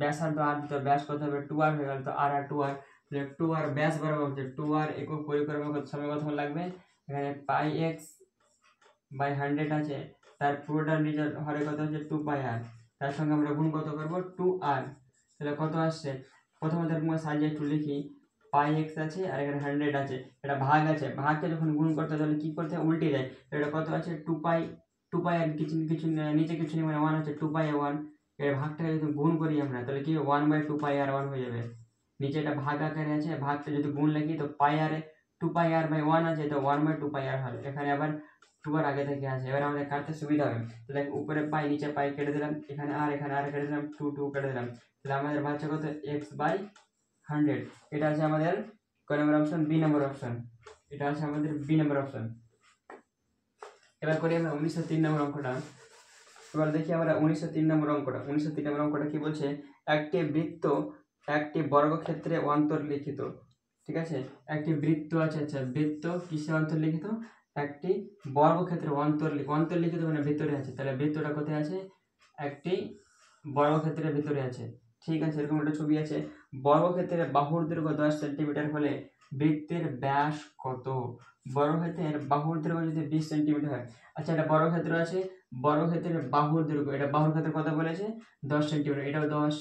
ব্যাসার্ধ আর, তো ব্যাস কত হবে? 2 আর হয়ে গেল, তো আর 2 আর, তাহলে 2 আর ব্যাস বরাবর হচ্ছে 2 আর একক পরিক্রমা করতে সময় কতক্ষণ লাগবে? এখানে πx/100 আছে, তার পুরোটা নিজের হরে কত হচ্ছে 2 পাই আর, তার সঙ্গে আমরা গুণ কত করবো? 2 আর। তাহলে কত আসছে? প্রথমে সাজিয়ে একটু লিখি, πx আছে আর এখানে 100 আছে, এটা ভাগ আছে, ভাগকে যখন গুণ করতে তাহলে কি করতে হয়? উল্টে যায়। এটা কত আছে? 2 পাই আর কিছু নিচে কিছু নেই, মানে 1 আছে, 2 পাই আর 1, এর ভাগটাকে যদি গুণ করি আমরা তাহলে কি 1/2 পাই আর 1 হয়ে যাবে। নিচে এটা ভাগ আকারে আছে, ভাগটা যদি গুণ লিখি তো পাই আর 2 পাই আর বাই 1 আছে, তো 1/2 পাই আর হবে, এখানে আবার 2 আর আগে থেকে আছে। এবার আমাদের কাটতে সুবিধা হবে, তো দেখ উপরে পাই নিচে পাই কেটে দিলাম, এখানে আর কেটে দিলাম, 2 কেটে দিলাম, তাহলে আমাদের বাচ্চা কত? x/100। এটা আছে আমাদের কয় নম্বর অপশন? বি নম্বর অপশন। এটা আছে আমাদের বি নম্বর অপশন। এবার করি আমরা 1903 নম্বর অঙ্কটা। এবার দেখি আমরা 1903 নম্বর অঙ্কটা। 1903 নম্বর অঙ্কটা কি বলছে? একটি বৃত্ত একটি বর্গক্ষেত্রে অন্তর্লিখিত। ঠিক আছে, একটি বৃত্ত আছে, আচ্ছা বৃত্ত কিসে অন্তর্লিখিত? একটি বর্গক্ষেত্রে অন্তর্লিখিত মানে ভিতরে আছে, তাহলে বৃত্তটা কোথায় আছে? একটি বর্গক্ষেত্রের ভিতরে আছে। ঠিক আছে, এরকম একটা ছবি আছে, বর্গক্ষেত্রের বাহুর দৈর্ঘ্য 10 সেন্টিমিটার হলে বৃত্তের ব্যাস কত? বর্গক্ষেত্রের বাহুর দৈর্ঘ্য যদি 20 সেন্টিমিটার হয়, আচ্ছা এটা বর্গক্ষেত্র আছে, বর্গক্ষেত্রের বাহুর দৈর্ঘ্য, এটা বাহুর ক্ষেত্রে কত বলেছে? 10 সেন্টিমিটার, এটাও 10,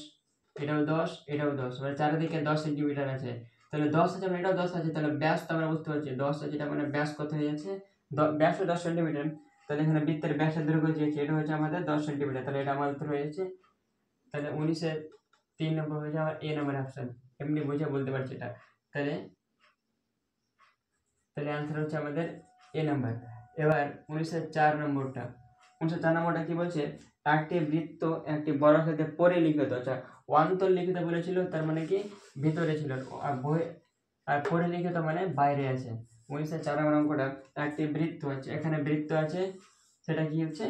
এটাও 10, এটাও 10, মানে চারিদিকে 10 সেন্টিমিটার আছে, তাহলে 10 আছে মানে এটাও 10 আছে, তাহলে ব্যাস তো আমরা বুঝতে পারছি 10 আছে, এটা মানে ব্যাস কত হয়ে যাচ্ছে? ব্যাসও 10 সেন্টিমিটার, তাহলে এখানে বৃত্তের ব্যাসের দৈর্ঘ্য চেয়েছে, এটা হচ্ছে আমাদের 10 সেন্টিমিটার, তাহলে এটা আমাদের উত্তর হয়ে যাচ্ছে। তাহলে 19-3 নম্বর হয়ে যাওয়ার এ নম্বর অপশন, এমনি বুঝে বলতে পারছি এটা। তাহলে আনসার হচ্ছে আমাদের এ নাম্বার। এবার 19-4 নম্বরটা, 4 নম্বরটা কি বলছে, একটি বৃত্ত একটি বর্গক্ষেত্রে পরিলিখিত, আচ্ছা অন্তর্লিখিত বলেছিল, তার মানে কি ভিতরে ছিল, আর পরিলিখিত মানে বাইরে আছে। 4 নম্বর অঙ্কটা, একটি বৃত্ত আছে, এখানে বৃত্ত আছে, সেটা কি হচ্ছে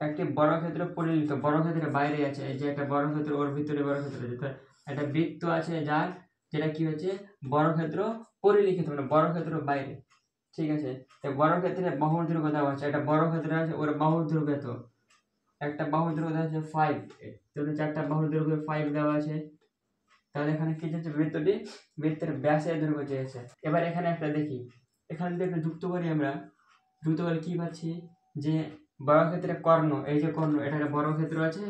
একটি বর্গক্ষেত্র পরিলিখিত, বর্গক্ষেত্রের বাইরে আছে, এই যে একটা বর্গক্ষেত্র, ওর ভিতরে বর্গক্ষেত্র আছে, একটা বৃত্ত আছে যার, যেটা কি হচ্ছে বর্গক্ষেত্র পরিলিখিত মানে বর্গক্ষেত্র বাইরে, ঠিক আছে। বর্গক্ষেত্রে বাহুর দৈর্ঘ্য দেওয়া আছে, একটা বর্গক্ষেত্র আছে, ওর বাহুর দৈর্ঘ্য এত, একটা বাহুর দৈর্ঘ্য দেওয়া আছে 5, তাহলে 4টা বাহুর দৈর্ঘ্য 5 দেওয়া আছে। তাহলে এখানে কি হচ্ছে, বৃত্তটি বৃত্তের ব্যাসের দৈর্ঘ্য চেয়েছে। এবার এখানে একটা দেখি, এখানে যদি একটা যুক্ত করি, আমরা যুক্ত করে কি পাচ্ছি, যে বর্গক্ষেত্রে কর্ণ, এই যে কর্ণ, এটা একটা বর্গক্ষেত্র আছে,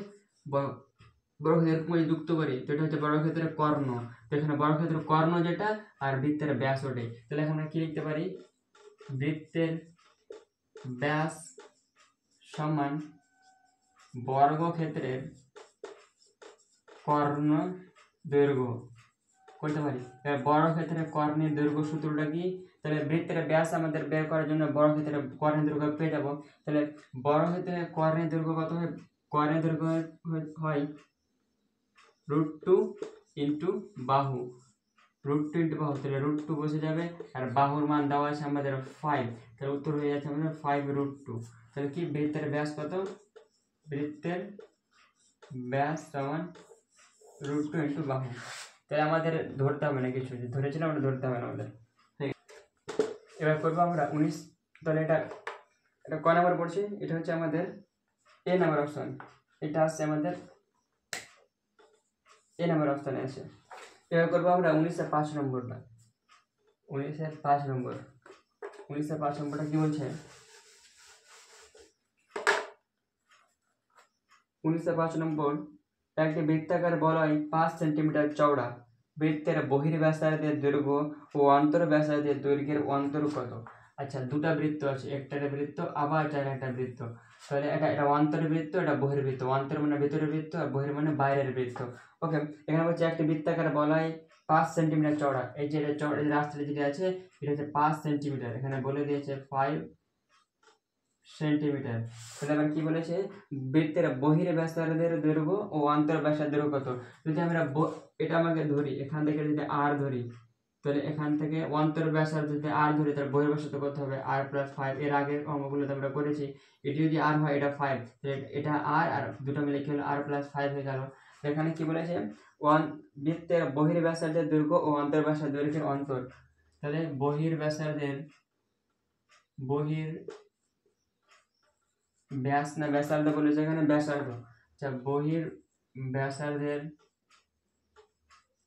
বর্গক্ষেত্র যুক্ত করি, তো এটা হচ্ছে বর্গক্ষেত্রের কর্ণ, তো এখানে বর্গক্ষেত্রের কর্ণ যেটা, আর বৃত্তের ব্যাস ওটাই, তাহলে এখানে কি লিখতে পারি, বৃত্তের ব্যাস সমান বর্গক্ষেত্রের কর্ণ দৈর্ঘ্য করতে পারি। এবার বর্গক্ষেত্রের কর্ণের দৈর্ঘ্য সূত্রটা কি, তাহলে বৃত্তের ব্যাস আমাদের বের করার জন্য বর্গক্ষেত্রের কর্ণের দৈর্ঘ্য পেয়ে যাব। তাহলে বর্গক্ষেত্রের কর্ণের দৈর্ঘ্য কত হয়, কর্ণের দৈর্ঘ্য হয় √2 ইন্টু বাহু, √2 ইন্টু বাহু, তাহলে √2 বসে যাবে, আর বাহুর মান দেওয়া আছে আমাদের 5, তাহলে উত্তর হয়ে যাচ্ছে আমাদের 5√2। তাহলে কি বৃত্তের ব্যাস কত, বৃত্তের ব্যাস সমান √2 ইন্টু বাহু। তাহলে আমাদের ধরতে হবে না কিছু, ধরেছিলাম আমরা, ধরতে হবে না আমাদের। এবার করবো আমরা 19, তাহলে এটা ক নাম্বার পড়ছি, এটা হচ্ছে আমাদের এ নাম্বার অপশন, এটা আসছে আমাদের এ নাম্বার অপশনে আছে। এবার করবো আমরা 19-এর 5 নম্বরটা, 19-এর 5 নম্বর, 19-এর 5 নম্বরটা কি বলছে, 19-এর 5 নম্বর, একটি বৃত্তাকার বলয় 5 সেন্টিমিটার চওড়া, বৃত্তের বহির্ব্যাসার্ধের দৈর্ঘ্য ও অন্তর্ব্যাসার্ধের দৈর্ঘ্যের অন্তর কত। আচ্ছা, দুটা বৃত্ত আছে, একটা বৃত্ত আবার একটা বৃত্ত, তাহলে এটা অন্তর্বৃত্ত, এটা বহির্বৃত্ত, অন্তর মানে ভিতরের বৃত্ত আর বহির মানে বাইরের বৃত্ত। ওকে, এখানে বলছে একটি বৃত্তাকার বলয় 5 সেন্টিমিটার চওড়া, এই যে এটা চওড়া, এই রাস্তাটা যেটা আছে এটা হচ্ছে 5 সেন্টিমিটার, এখানে বলে দিয়েছে 5 সেন্টিমিটার। তাহলে এবার কি বলেছে, বৃত্তের বহির্ব্যাসার্ধের দৈর্ঘ্য ও অন্তর্ব্যাসার্ধের দৈর্ঘ্য কত। যদি আমরা এটা আমাকে ধরি, এখান থেকে যদি r ধরি, তাহলে এখান থেকে অন্তর্ব্যাসার্ধ যদি r ধরি, তাহলে বহির্ব্যাসার্ধ কত হবে, r+5, এর আগের অঙ্কগুলোতে আমরা করেছি, এটি যদি r হয় এটা 5, তাহলে এটা r আর দুটো মিলে কি হলো r+5 হয়ে গেল। এখানে কি বলেছে, বৃত্তের বহির্ব্যাসার্ধের দৈর্ঘ্য ও অন্তর্ব্যাসার্ধের দৈর্ঘ্যের অন্তর, তাহলে বহির্ব্যাসার্ধের ব্যাস না ব্যাসার্ধ বলেছে, এখানে ব্যাসার্ধ, আচ্ছা বহির ব্যাসার্ধের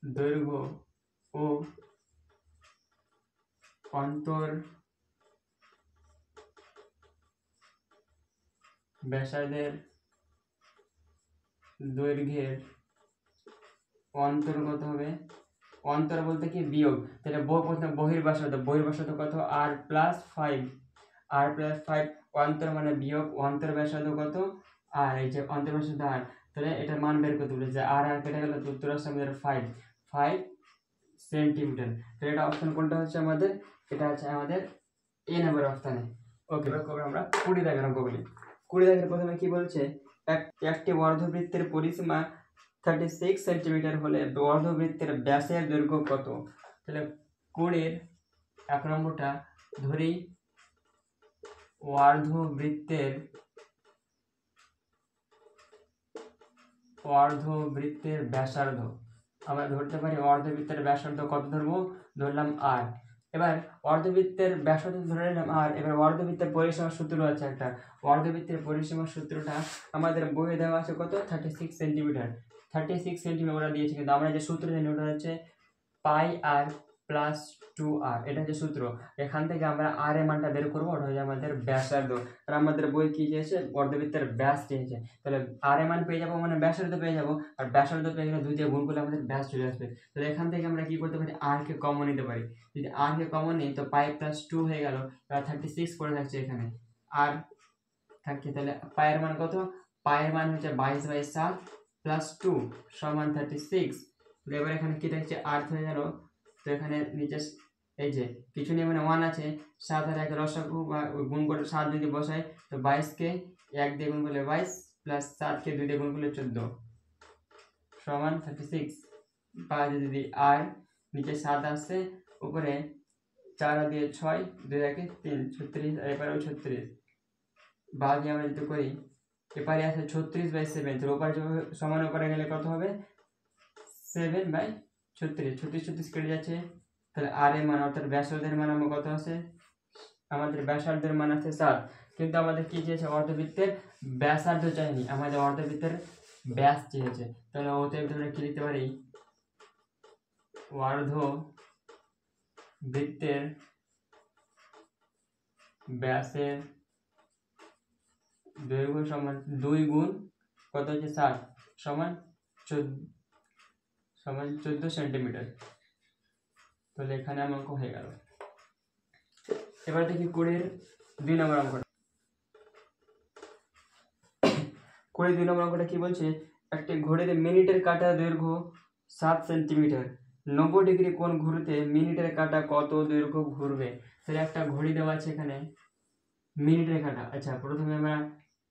দৈর্ঘ্য ও অন্তর ব্যাসার্ধের দৈর্ঘ্যের অন্তর্গত হবে, অন্তর বলতে কি বিয়োগ, তাহলে বহির্ব্যাসার্ধ, বহির্ব্যাসার্ধ কত r+5, r+5, অন্তর মানে বিয়োগ, অন্তর্ব্যাসার্ধ কত আর, এই যে অন্তর্ব্যাসার্ধ r, তাহলে এটার মান বের করতে বলেছে, যে r কেটে গেল, উত্তর আসছে আমাদের 5 সেন্টিমিটার। তাহলে এটা অপশন কোনটা হচ্ছে আমাদের, এটা আছে আমাদের এ নাম্বার অপশনে। ওকে, এবার আমরা 20 দাগের অঙ্ক বলি। 20 দাগের প্রথমে কি বলছে, একটি অর্ধবৃত্তের পরিসীমা 36 সেন্টিমিটার হলে অর্ধবৃত্তের ব্যাসের দৈর্ঘ্য কত। তাহলে 20-এর 1 নম্বরটা ধরি, অর্ধবৃত্তের ব্যাসার্ধ, আমরা ধরতে পারি অর্ধবৃত্তের ব্যাসার্ধ কত ধরবো, ধরলাম r। এবার অর্ধবৃত্তের ব্যাসার্ধ ধরে নিলাম r, এবার অর্ধবৃত্তের পরিসীমার সূত্র আছে একটা, অর্ধবৃত্তের পরিসীমার সূত্রটা আমাদের বইয়ে দেওয়া আছে কত, 36 সেন্টিমিটার, 36 সেন্টিমিটার ওরা দিয়েছে, কিন্তু আমরা যে সূত্র জানি ওটা হচ্ছে πr+2r, এটা হচ্ছে সূত্র। এখান থেকে আমরা r এর মানটা বের করবো, ওটা হচ্ছে আমাদের ব্যাসার্ধ, আর আমাদের বই কি চেয়েছে, অর্ধবৃত্তের ব্যাস চেয়েছে, তাহলে r এর মান পেয়ে যাবো, মানে ব্যাসার্ধ পেয়ে যাবো, আর ব্যাসার্ধ পেয়ে গেলে 2 দিয়ে গুণ করলে আমাদের ব্যাস চলে আসবে। তাহলে এখান থেকে আমরা কি করতে পারি, r কে কমন নিতে পারি, যদি r কে কমন নিই তো π+2 হয়ে গেল, এবার 36 পড়ে থাকছে এখানে r থাকছে, তাহলে পাই এর মান কত, পাই এর মান হচ্ছে 22/7 + 2 সমান 36। এবার এখানে কি থাকছে, r হয়ে গেল, তো এখানে নিচে এই যে কিছু নেই মানে 1 আছে, 7 আর 1 রসাগু বা গুণ করে 7 যদি বসাই তো 22 কে 1 দিয়ে গুণ করলে 22 প্লাস 7 কে 2 দিয়ে গুণ করলে 14 সমান 36। 5 যদি আর নিচে 7 আসছে, উপরে 4 দিয়ে 6, 2 একে 3, 36, আর এপারেও 36। ভাগে আমরা যদি করি, এপারে আছে 36/7, তো ওপারে সমান ওপারে গেলে কত হবে? 7/36। 36 কেটে যাচ্ছে, তাহলে আর এর মান অর্থাৎ ব্যাসার্ধের মান আমার কত আছে? আমাদের ব্যাসার্ধের মান আছে 7, কিন্তু আমাদের কি চেয়েছে? অর্ধবৃত্তের ব্যাসার্ধ চাইনি, আমাদের অর্ধবৃত্তের ব্যাস চেয়েছে। তাহলে অতএব আমরা কি লিখতে পারি? অর্ধবৃত্তের ব্যাসের দৈর্ঘ্য সমান 2 গুণ কত হচ্ছে 7 সমান 14 সেন্টিমিটার। তাহলে এখানে আমার অঙ্ক হয়ে গেল। এবার দেখি 2 নম্বর অঙ্কটা। 2 নম্বর অঙ্কটা কি বলছে? একটি ঘড়ির মিনিটের কাঁটা দৈর্ঘ্য 7 সেন্টিমিটার, 90 ডিগ্রি কোণ ঘুরতে মিনিটের কাঁটা কত দৈর্ঘ্য ঘুরবে? তাহলে একটা ঘড়ি দেওয়া আছে এখানে, মিনিটের কাঁটা। আচ্ছা, প্রথমে আমরা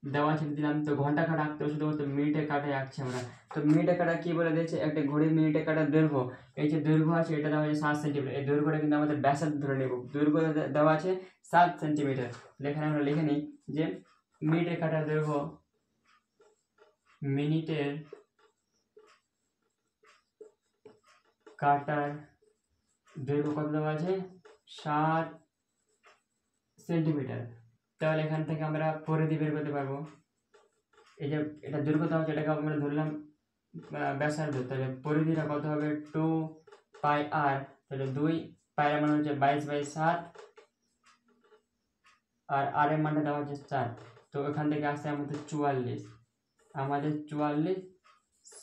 দেওয়া আছে দিলাম, তো ঘন্টা কাঁটা আঁকতে হবে, শুধুমাত্র মিনিটের কাঁটায় আঁকছি আমরা। তো মিনিটের কাঁটা কি বলে দিয়েছে? একটা ঘড়ির মিনিটের কাঁটার দৈর্ঘ্য, এই যে দৈর্ঘ্য আছে এটা দেওয়া আছে 7 সেন্টিমিটার, এই দৈর্ঘ্যটা কিন্তু আমাদের ব্যাসার্ধ ধরে নেব। দৈর্ঘ্য দেওয়া আছে 7 সেন্টিমিটার। এখানে আমরা লিখে নিই যে মিনিটের কাঁটার দৈর্ঘ্য, মিনিটের কাঁটার দৈর্ঘ্য কত দেওয়া আছে? 7 সেন্টিমিটার। তাহলে এখান থেকে আমরা পরিধি বের করতে পারবো। এই যে এটা দৈর্ঘ্য দেওয়া আছে, এটাকে আমরা ধরলাম ব্যাসার্ধ, তাহলে পরিধিটা কত হবে? 2 পাই আর, তাহলে 2 পাইয়ের মান হচ্ছে 22/7, আর আর এর মানটা দেওয়া হচ্ছে 4। তো এখান থেকে আসছে আমাদের 44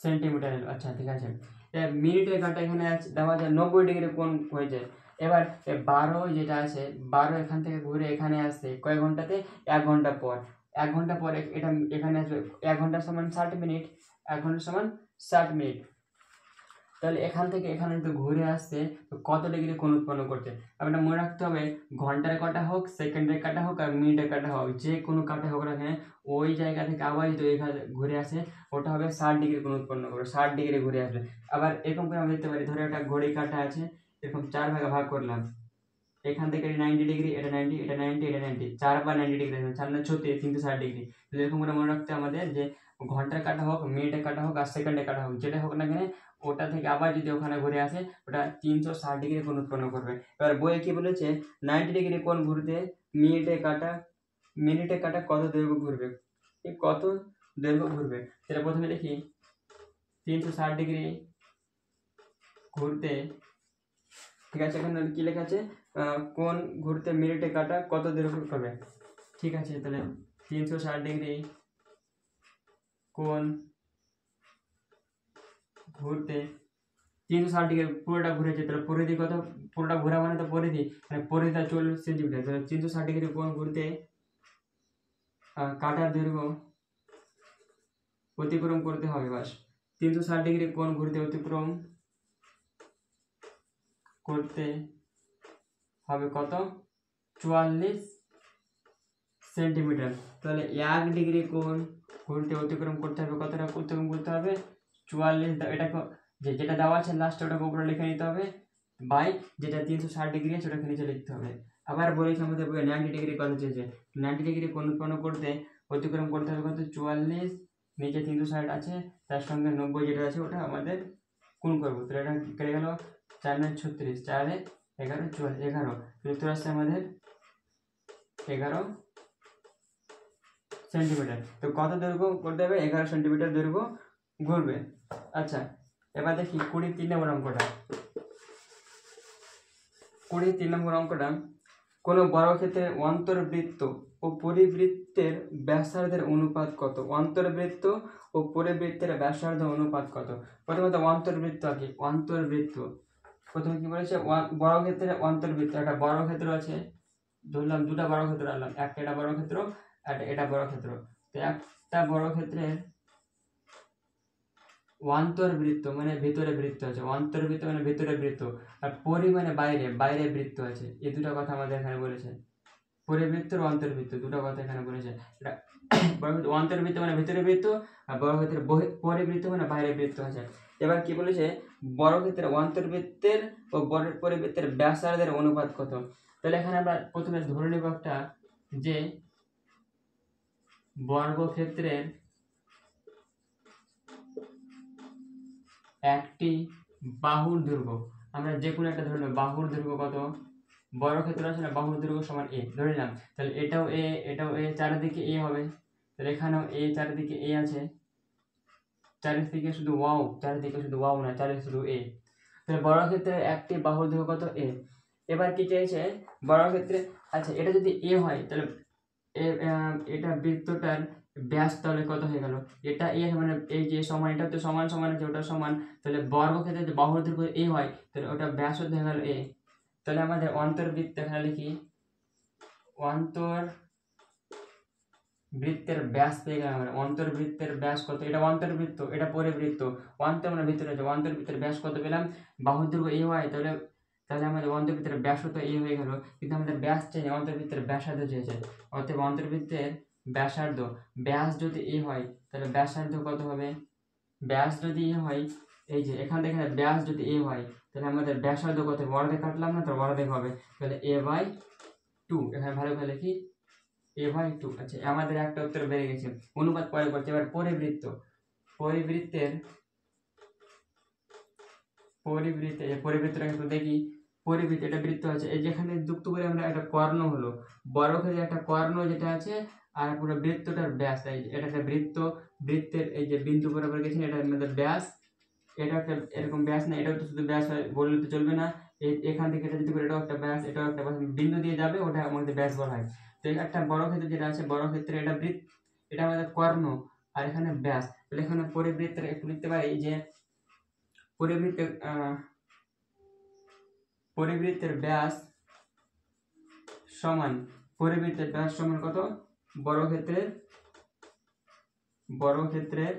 সেন্টিমিটার। আচ্ছা, ঠিক আছে। মিনিটের কাঁটা এখানে দেওয়া আছে 90 ডিগ্রি কোণ হয়েছে। এবার 12 যেটা আছে, 12 এখান থেকে ঘুরে এখানে আসছে কয় ঘন্টাতে? 1 ঘন্টা পর। 1 ঘন্টা পরে এটা এখানে আসবে, 1 ঘন্টা সমান 60 মিনিট, 1 ঘন্টা সমান 60 মিনিট। তাহলে এখান থেকে এখানে তো ঘুরে আসছে, তো কত ডিগ্রি কোণ উৎপন্ন করছে? আপনার মনে রাখতে হবে, ঘন্টার কাঁটা হোক, সেকেন্ডের কাঁটা হোক, আর মিনিটের কাঁটা হোক, যে কোনো কাঁটা হোক না কেন, ওই জায়গা থেকে আবার যদি এখানে ঘুরে আসে, ওটা হবে 60 ডিগ্রি কোণ উৎপন্ন করবে, 60 ডিগ্রি ঘুরে আসবে। আবার এরকম করে আমরা দেখতে পারি, ধরো একটা ঘড়ি কাঁটা আছে, এরকম 4 ভাগে ভাগ করলাম, এখান থেকে 90 ডিগ্রি, এটা 90, এটা 90, এটা 90, 4 বার 90 ডিগ্রি, 4 না 36, 360 ডিগ্রি। এরকম করে মনে রাখতে আমাদের যে ঘন্টার কাটা হোক, মিনিটের কাটা হোক, আর সেকেন্ডের কাটা হোক, যেটা হোক না কেন, ওটা থেকে আবার যদি ওখানে ঘুরে আসে, ওটা 360 ডিগ্রি কোণ উৎপন্ন করবে। এবার বইয়ে কি বলেছে? 90 ডিগ্রি কোণ ঘুরতে মিনিটে কাটা কত দৈর্ঘ্য ঘুরবে? কত দৈর্ঘ্য ঘুরবে সেটা প্রথমে দেখি। 360 ডিগ্রি ঘুরতে, ঠিক আছে, এখানে কি লেখা আছে? কোণ ঘুরতে মিনিটে কাটা কত দৈর্ঘ্য করবে। ঠিক আছে, তাহলে 360 ডিগ্রি কোণ ঘুরতে 360 ডিগ্রি পুরোটা ঘুরেছে, তাহলে পরিধি কত? পুরোটা ঘোরা মানে তো পরিধি, মানে পরিধিটা 40 সেন্টিমিটার। তাহলে 360 ডিগ্রি কোণ ঘুরতে কাটার দৈর্ঘ্য অতিক্রম করতে হবে, বাস 360 ডিগ্রি কোণ ঘুরতে অতিক্রম করতে হবে কত? 44 সেন্টিমিটার। তাহলে 1 ডিগ্রি কোণ ঘুরতে অতিক্রম করতে হবে কতটা? অতিক্রম করতে হবে 44। এটাকে যেটা দেওয়া আছে লাস্টে ওটাকে উপরে লিখে নিতে হবে, বাই যেটা 360 ডিগ্রি আছে ওটাকে নিচে লিখতে হবে। আবার বলেছি আমাদের 90 ডিগ্রি কত চেয়েছে? 90 ডিগ্রি কোণ উৎপন্ন করতে অতিক্রম করতে হবে কত? 44, নিচে 360 আছে, তার সঙ্গে 90 যেটা আছে ওটা আমাদের গুণ করবো। তাহলে এটা কেটে গেল, 4 9 36, 4 11 44, 11, উত্তর আসছে আমাদের 11 সেন্টিমিটার। তো কত দৈর্ঘ্য করতে হবে? 11 সেন্টিমিটার দৈর্ঘ্য ঘুরবে। আচ্ছা, এবার দেখি 23 নম্বর অঙ্কটা। 23 নম্বর অঙ্কটা, কোনো বর্গক্ষেত্রের অন্তর্বৃত্ত ও পরিবৃত্তের ব্যাসার্ধের অনুপাত কত? অন্তর্বৃত্ত ও পরিবৃত্তের ব্যাসার্ধ অনুপাত কত? প্রথমত অন্তর্বৃত্ত কি? অন্তর্বৃত্ত প্রথমে কি বলেছে? বর্গক্ষেত্রের অন্তর্বৃত্ত, একটা বর্গক্ষেত্র আছে, ধরলাম দুটা বর্গক্ষেত্র আনলাম, একটা এটা বর্গক্ষেত্র আর এটা বর্গক্ষেত্র। তো একটা বর্গক্ষেত্রের অন্তর্বৃত্ত মানে ভিতরে বৃত্ত আছে, অন্তর্বৃত্ত মানে ভিতরে বৃত্ত, আর পরি মানে বাইরে, বাইরে বৃত্ত আছে। এই দুটো কথা আমাদের এখানে বলেছে, পরিবৃত্ত ও অন্তর্বৃত্ত দুটো কথা এখানে বলেছে। এটা বর্গক্ষেত্র অন্তর্বৃত্ত মানে ভিতরে বৃত্ত, আর বর্গক্ষেত্রের পরিবৃত্ত মানে বাইরের বৃত্ত আছে। এবার কি বলেছে, বর্গক্ষেত্রের অন্তর্বৃত্তের ও পরিবৃত্তের ব্যাসার্ধের অনুপাত কত। তাহলে এখানে আমরা প্রথমে ধরে নেব একটা, যে বর্গক্ষেত্রের একটি বাহুর দৈর্ঘ্য, আমরা যে কোনো একটা ধরে নেব, বাহুর দৈর্ঘ্য কত, বর্গক্ষেত্র আছে না, বাহুর দৈর্ঘ্য সমান a ধরে নিলাম। তাহলে এটাও a, এটাও a, চারিদিকে a হবে। তাহলে এখানেও a, চারিদিকে a আছে, চারিদিকে শুধু ওয়াও, চারিদিকে শুধু ওয়াও না, চারিদিকে শুধু a। তাহলে বর্গক্ষেত্রের একটি বাহুর দৈর্ঘ্য কত, a। এবার কি চাইছে বর্গক্ষেত্রে, আচ্ছা এটা যদি a হয় তাহলে এটা বৃত্তটার ব্যাস তাহলে কত হয়ে গেল, এটা a মানে এই যে সমান, এটা তো সমান সমান আছে, ওটা সমান। তাহলে বর্গক্ষেত্রে যদি বাহুর দৈর্ঘ্য a হয় তাহলে ওটা ব্যাস হয়ে গেল a। তাহলে আমাদের অন্তর্বৃত্ত এখানে লিখি, অন্তর্বৃত্তের ব্যাস পেয়ে গেলাম আমরা। অন্তর্বৃত্তের ব্যাস কত, এটা অন্তর্বৃত্ত, এটা পরিবৃত্ত, অন্তর মানে ভিতরে আছে, অন্তর্বৃত্তের ব্যাস কত পেলাম, বাহুর দৈর্ঘ্য a হয়, তাহলে তাহলে আমাদের অন্তর্বৃত্তের ব্যাস হতো a হয়ে গেল, কিন্তু আমাদের ব্যাস চাই, অন্তর্বৃত্তের ব্যাসার্ধ চেয়েছে। অতএব অন্তর্বৃত্তের ব্যাসার্ধ, ব্যাস যদি a হয় তাহলে ব্যাসার্ধ কত হবে, ব্যাস যদি a হয়, এই যে এখান থেকে ব্যাস যদি a হয় তাহলে আমাদের ব্যাসার্ধ কত, বর্গে কাটলাম না তো, বর্গে হবে, তাহলে a/2। এখানে ভালো করে লিখি a/2। আচ্ছা আমাদের একটা উত্তর বেড়ে গেছে। অনুপাত পরে করছে। এবার পরিবৃত্ত, পরিবৃত্তটা একটু দেখি। পরিবৃত্ত, এটা বৃত্ত আছে, এই যেখানে যুক্ত করে আমরা একটা কর্ণ হলো, বর্গক্ষেত্রে একটা কর্ণ যেটা আছে, আর পুরো বৃত্তটার ব্যাস, এটা একটা বৃত্ত, বৃত্তের এই যে বিন্দু বরাবর গেছে এটা আমাদের ব্যাস। এটা একটা এরকম ব্যাস না, এটাও তো শুধু ব্যাস হয় বললে তো চলবে না, এখান থেকে এটা যদি করে এটাও একটা ব্যাস, এটাও একটা ব্যাস, বিন্দু দিয়ে যাবে, ওটা আমাদের ব্যাস বলা হয়। তো একটা বর্গক্ষেত্র যেটা আছে, বর্গক্ষেত্রে এটা বৃত্ত, এটা আমাদের কর্ণ, আর এখানে ব্যাস। তাহলে এখানে পরিবৃত্তের একটু লিখতে পারি যে পরিবৃত্তের ব্যাস সমান, পরিবৃত্তের ব্যাস সমান কত, বর্গক্ষেত্রের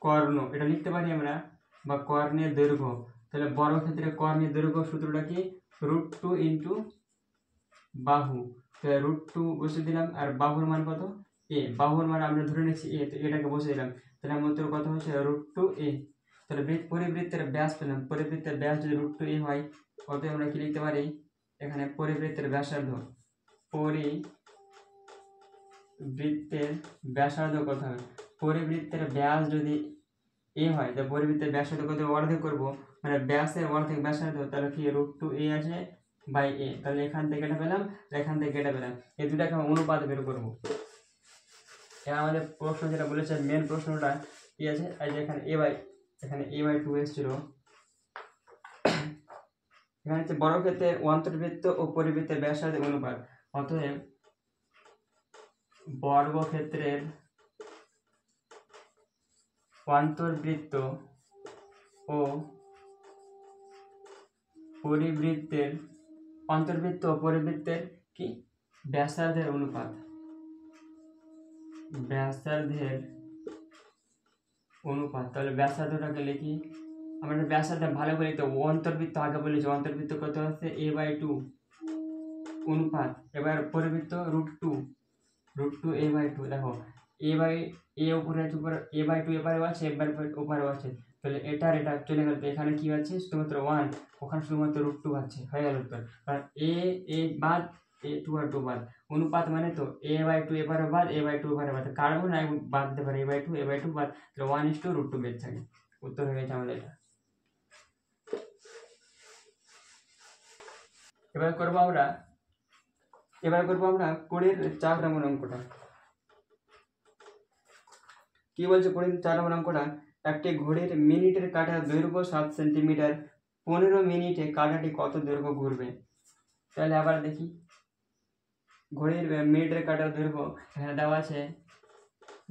কর্ণ, এটা লিখতে পারি আমরা, বা কর্ণের দৈর্ঘ্য। তাহলে বর্গক্ষেত্রের কর্ণের দৈর্ঘ্য সূত্রটা কি, √2 ইন্টু বাহু। তাহলে √2 বসে দিলাম, আর বাহুর মান কত, a, বাহুর মান আমরা ধরে নিচ্ছি a, তো এটাকে বসে দিলাম। তাহলে আমার উত্তর কত হচ্ছে √2a। তাহলে পরিবৃত্তের ব্যাস পেলাম, পরিবৃত্তের ব্যাস যদি √2a হয়, অতএব আমরা কি লিখতে পারি, এখানে পরিবৃত্তের ব্যাসার্ধ, পরিবৃত্তের ব্যাসার্ধ কত হবে, পরিবৃত্তের ব্যাস যদি a হয়, তো পরিবৃত্তের ব্যাসার্ধ কত অর্ধেক করব, মানে ব্যাসের অর্ধেক ব্যাসার্ধ, তাহলে কি √2a আছে বাই a। তাহলে এখান থেকে এটা পেলাম, এখান থেকে এটা পেলাম, এই দুটাকে আমরা অনুপাত বের করব। এবার আমাদের প্রশ্ন যেটা বলেছে, মেন প্রশ্নটা কি আছে, এই যে এখানে a/2 এসেছিল, এখানে হচ্ছে বর্গক্ষেত্রের অন্তর্বৃত্ত ও পরিবৃত্তের ব্যাসার্ধের অনুপাত। অতএব বর্গক্ষেত্রের অন্তর্বৃত্ত ও পরিবৃত্তের কি ব্যাসার্ধের অনুপাত, তাহলে ব্যাসার্ধটাকে লিখি আমরা, ব্যাসার্ধ ভালো করে লিখতে, অন্তর্বৃত্ত আগে বলেছি, অন্তর্বৃত্ত কত হচ্ছে a/2 অনুপাত, এবার পরিবৃত্ত √2 a/2। দেখো a উপরে আছে, উপরে a/2 এবারেও আছে, উপরেও আছে, তাহলে এটা চলে গেল, এখানে কি আছে শুধুমাত্র 1, ওখানে শুধুমাত্র √2 আছে, হয়ে গেল উত্তর। কারণ a বাদ, a2 আর 2 বাদ, অনুপাত মানে তো a/2 এবারে বাদ, a/2 এবারে বাদ, কারবো না বাদ দিতে পারে, a/2 বাদ, তাহলে 1:√2 বের থাকে, উত্তর হয়ে গেছে আমাদের এটা। এবার করবো আমরা 4 নম্বর অঙ্কটা। কি বলছে 4 নম্বর অঙ্কটা, একটি ঘড়ির মিনিটের কাঁটার দৈর্ঘ্য 7 সেন্টিমিটার, 15 মিনিটে কাঁটাটি কত দৈর্ঘ্য ঘুরবে। তাহলে আবার দেখি, ঘড়ির মিনিটের কাঁটার দৈর্ঘ্য এখানে দেওয়া আছে,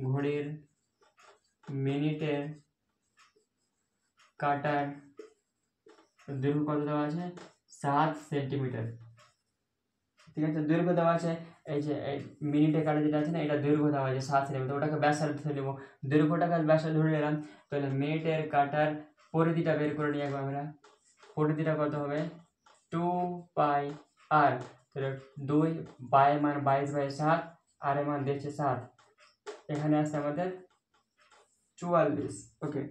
ঘড়ির মিনিটের কাঁটার দৈর্ঘ্য কত দেওয়া আছে, 7 সেন্টিমিটার, ঠিক আছে। দৈর্ঘ্য দেওয়া আছে, এই যে মিনিটের কাঁটা যেটা আছে না, এটা দৈর্ঘ্য দেওয়া আছে 7 সেন্টিমিটার, ওটাকে ব্যাসার্ধ ধরে নেব, দৈর্ঘ্যটাকে ব্যাসার্ধ ধরে নিলাম। তাহলে মিনিটের কাঁটার পরিধিটা বের করে নিয়ে আসবো আমরা, পরিধিটা কত হবে 2πr। তাহলে 2 বাই মান 22/7, আর এর মান দিচ্ছে 7, এখানে আছে আমাদের 44। ওকে,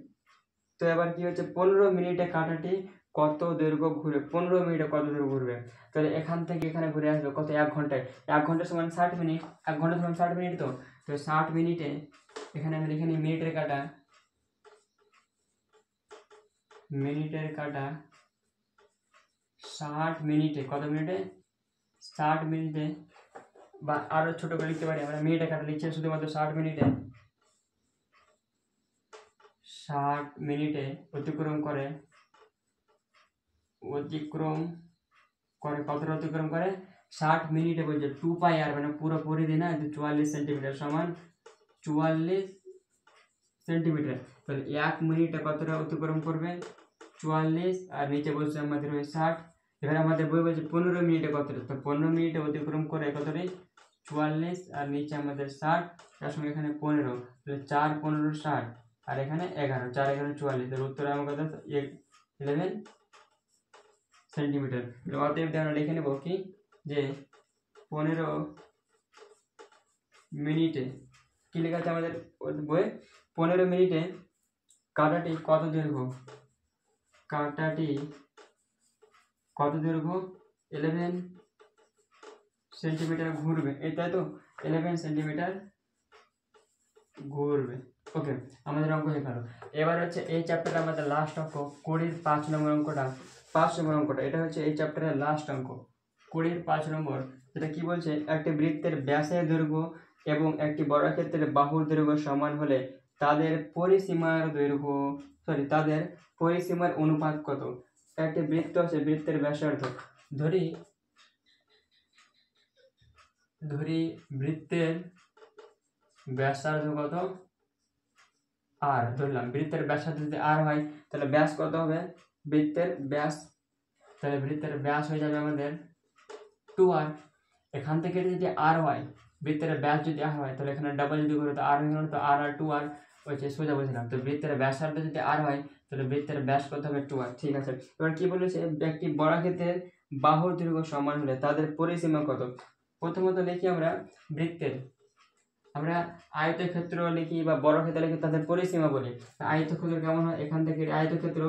তো এবার কি হচ্ছে 15 মিনিটে কাঁটাটি কত দৈর্ঘ্য ঘুরবে, 15 মিনিটে কত দৈর্ঘ্য ঘুরবে, তাহলে এখান থেকে এখানে ঘুরে আসবে কত, 1 ঘন্টায়। 1 ঘন্টা সমান 60 মিনিট, 1 ঘন্টা সমান 60 মিনিট। তো 60 মিনিটে এখানে আমি লিখে নিই মিনিটের কাঁটা, মিনিটের কাঁটা 60 মিনিটে, কত মিনিটে, 60 মিনিটে, বা আরো ছোট করে লিখতে পারি আমরা, মিনিটের কাঁটা লিখছি শুধুমাত্র 60 মিনিটে, 60 মিনিটে অতিক্রম করে কতটা অতিক্রম করে, 60 মিনিটে বলছে 2 পাই আর, মানে পুরো পরিধি না, 44 সেন্টিমিটার সমান 44 সেন্টিমিটার। তাহলে 1 মিনিটে কতটা অতিক্রম করবে, 44, আর নিচে বলছে আমাদের ওই 60। এবার আমাদের বই বলছে 15 মিনিটে কতটা, তো 15 মিনিটে অতিক্রম করে কতটাই, 44, আর নিচে আমাদের 60, তার সঙ্গে এখানে 15, তাহলে 4 15 60, আর এখানে 11, 4 11 44, তাহলে উত্তরে আমার কত 11 সেন্টিমিটার। অতএব আমরা লিখে নেব কি, যে 15 মিনিটে, কি লেখা আছে আমাদের বইয়ে, 15 মিনিটে কাঁটাটি কত দৈর্ঘ্য, কাঁটাটি কত দৈর্ঘ্য 11 সেন্টিমিটার ঘুরবে, এই তাই তো, 11 সেন্টিমিটার ঘুরবে। ওকে, আমাদের অঙ্ক শেখা হলো। এবার হচ্ছে এই চ্যাপ্টারে আমাদের লাস্ট অঙ্ক 20 5 নম্বর অঙ্কটা, 5 নম্বর অঙ্কটা, এটা হচ্ছে এই চ্যাপ্টারের লাস্ট অঙ্ক 20 5 নম্বর। যেটা কি বলছে, একটি বৃত্তের ব্যাসের দৈর্ঘ্য এবং একটি বর্গক্ষেত্রের বাহুর দৈর্ঘ্য সমান হলে তাদের পরিসীমার অনুপাত কত। একটি বৃত্ত আছে, বৃত্তের ব্যাসার্ধ, ধরি বৃত্তের ব্যাসার্ধ কত, আর ধরলাম বৃত্তের ব্যাসার্ধ যদি আর হয়, তাহলে ব্যাস কত হবে, বৃত্তের ব্যাস, তাহলে বৃত্তের ব্যাস হয়ে যাবে আমাদের 2r। এখান থেকে যদি আর হয়, বৃত্তের ব্যাস যদি আর হয়, তাহলে এখানে ডাবল যদি করে তো আর হয়ে গেল, তো আর 2r হচ্ছে সোজা বলছিলাম। তো বৃত্তের ব্যাসার্ধ যদি আর হয়, তাহলে বৃত্তের ব্যাস কত হবে 2r। ঠিক আছে, এবার কি বলেছে, একটি বর্গক্ষেত্রের বাহুর দৈর্ঘ্য সমান হলে তাদের পরিসীমা কত। প্রথমত লিখি আমরা বৃত্তের, আমরা আয়তক্ষেত্র লিখি বা বর্গক্ষেত্র লিখি, তাদের পরিসীমা বলি। আয়তক্ষেত্র কেমন হয়, এখান থেকে আয়তক্ষেত্র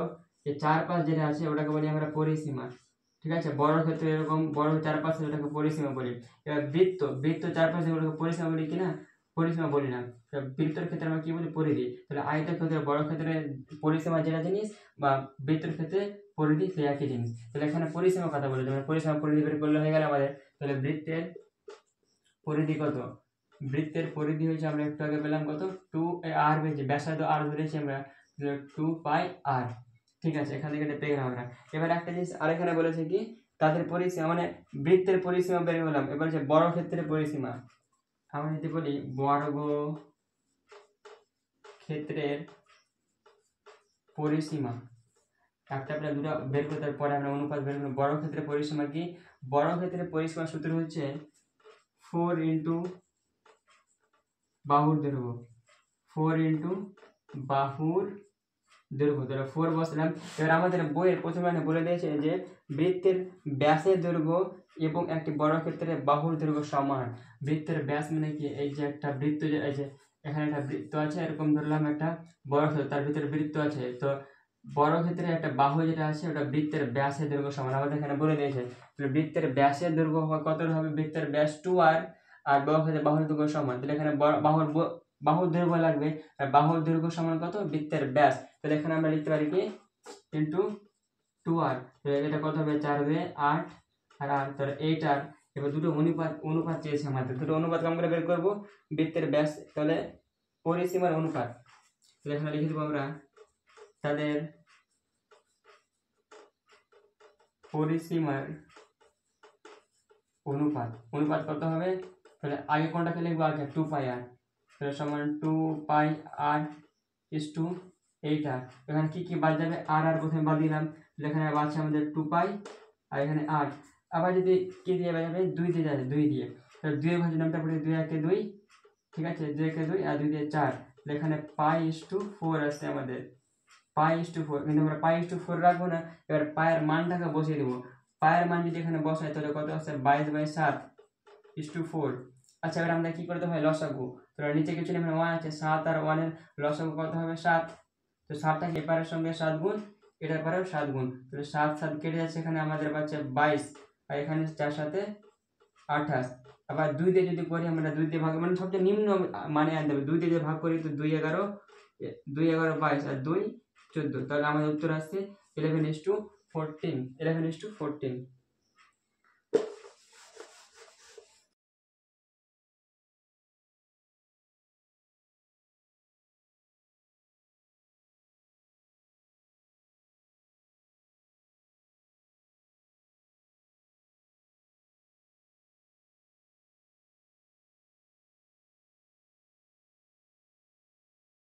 এই 4 5 যেটা আছে ওটাকে বলি আমরা পরিসীমা। ঠিক আছে, বর্গক্ষেত্র এরকম বড় 4 5 ওটাকে পরিসীমা বলি। এবার বৃত্ত 4 5 ওটাকে পরিসীমা বলি কিনা, পরিসীমা বলি না। বৃত্তের ক্ষেত্রে আমরা কি বলি, পরিধি। তাহলে আয়তক্ষেত্রে বর্গক্ষেত্রের পরিসীমা যেটা জিনিস, বা বৃত্তের ক্ষেত্রে পরিধি সেই একই জিনিস। তাহলে এখানে পরিসীমা কথা বলে, যেমন পরিসীমা পরিধি বের করলে হয়ে গেল আমাদের। তাহলে বৃত্তের পরিধি কত, বৃত্তের পরিধি হচ্ছে আমরা একটু আগে পেলাম কত, 2r পেয়েছি, ব্যাসার্ধ r ধরেছি আমরা, 2 পাই r। ঠিক আছে, এখান থেকে পেয়ে গেলাম আমরা। এবার একটা জিনিস আর এখানে বলেছে কি, তাদের পরিসীমা, মানে বৃত্তের পরিসীমা বের করলাম। এবার হচ্ছে বর্গক্ষেত্রের পরিসীমা, আমরা যদি বলি বর্গক্ষেত্রের পরিসীমা, একটা আমরা দুটো বের করতে পরে আমরা অনুপাত বের করব। বর্গক্ষেত্রের পরিসীমা কি, বর্গক্ষেত্রের পরিসীমা সূত্র হচ্ছে 4 ইন্টু বাহুর দৈর্ঘ্য, 4 ইন্টু বাহুর দৈর্ঘ্য, তাহলে 4 বসলাম। এবার আমাদের বইয়ের প্রথমে বলে দিয়েছে যে বৃত্তের ব্যাসের দৈর্ঘ্য এবং একটি বর্গক্ষেত্রের বাহুর দৈর্ঘ্য সমান। বৃত্তের ব্যাস মানে কি, এই যে একটা বৃত্ত, যে এই যে এখানে একটা বৃত্ত আছে, এরকম ধরলাম একটা বর্গক্ষেত্র, তার ভিতরে বৃত্ত আছে, তো বর্গক্ষেত্রে একটা বাহু যেটা আছে ওটা বৃত্তের ব্যাসের দৈর্ঘ্য সমান, আমাদের এখানে বলে দিয়েছে। বৃত্তের ব্যাসের দৈর্ঘ্য কত হবে, বৃত্তের ব্যাস 2r, আর বর্গক্ষেত্রের বাহুর দৈর্ঘ্য সমান। তাহলে এখানে বাহুর দৈর্ঘ্য লাগবে, আর বাহুর দৈর্ঘ্য সমান কত, বৃত্তের ব্যাস। তাহলে এখানে আমরা লিখতে পারি কি, ইন্টু 2r, এটা কত হবে, 4 2 8 আর r, তাহলে 8r। এবার দুটো অনুপাত চেয়েছে আমাদের, দুটো অনুপাত কেমন করে বের করবো, বৃত্তের ব্যাস, তাহলে পরিসীমার অনুপাত। তাহলে এখানে লিখে দেবো আমরা তাদের পরিসীমার অনুপাত কত হবে, তাহলে আগে কোনটাকে লিখবো, আগে 2 পাই r, তাহলে সমান 2 পাই r is to 8r। এখানে কি কি বাদ যাবে, আর প্রথমে বাদ দিলাম, তাহলে এখানে বাদছে আমাদের 2 পাই, আর এখানে 8। আবার যদি কি দিয়ে বাদ যাবে, 2 দিয়ে যাবে, 2 দিয়ে, তাহলে 2 এর ভাজ্য নামটা পড়ে 2 একে 2, ঠিক আছে, 2 একে 2 আর 2 দিয়ে 4, তাহলে এখানে পাই is to 4 আসছে আমাদের, পাই is to 4, কিন্তু আমরা পাই is to 4 রাখবো না। এবার পায়ের মানটাকে বসিয়ে দেবো, পায়ের মান যদি এখানে বসাই তাহলে কত আসছে, 22/7 is to 4, আচ্ছা এবার আমরা কি করতে হয় লসাগু, তো নিচে কিছু নেই, 1 আছে, 7 আর 1 এর লসাগু কত হবে 7, তো 7টাকে এপারের সঙ্গে 7 গুণ, এটার পরেও 7 গুণ, তাহলে 7 7 কেটে যাচ্ছে, এখানে আমাদের পাচ্ছে 22, আর এখানে 4 7 28। আবার 2 দিয়ে যদি করি আমরা, 2 দিয়ে ভাগ মানে সবচেয়ে নিম্ন মানে আনতে হবে, 2 দিয়ে যদি ভাগ করি তো 2 11 22 আর 2 14, তাহলে আমাদের উত্তর আসছে 11:14, 11:14।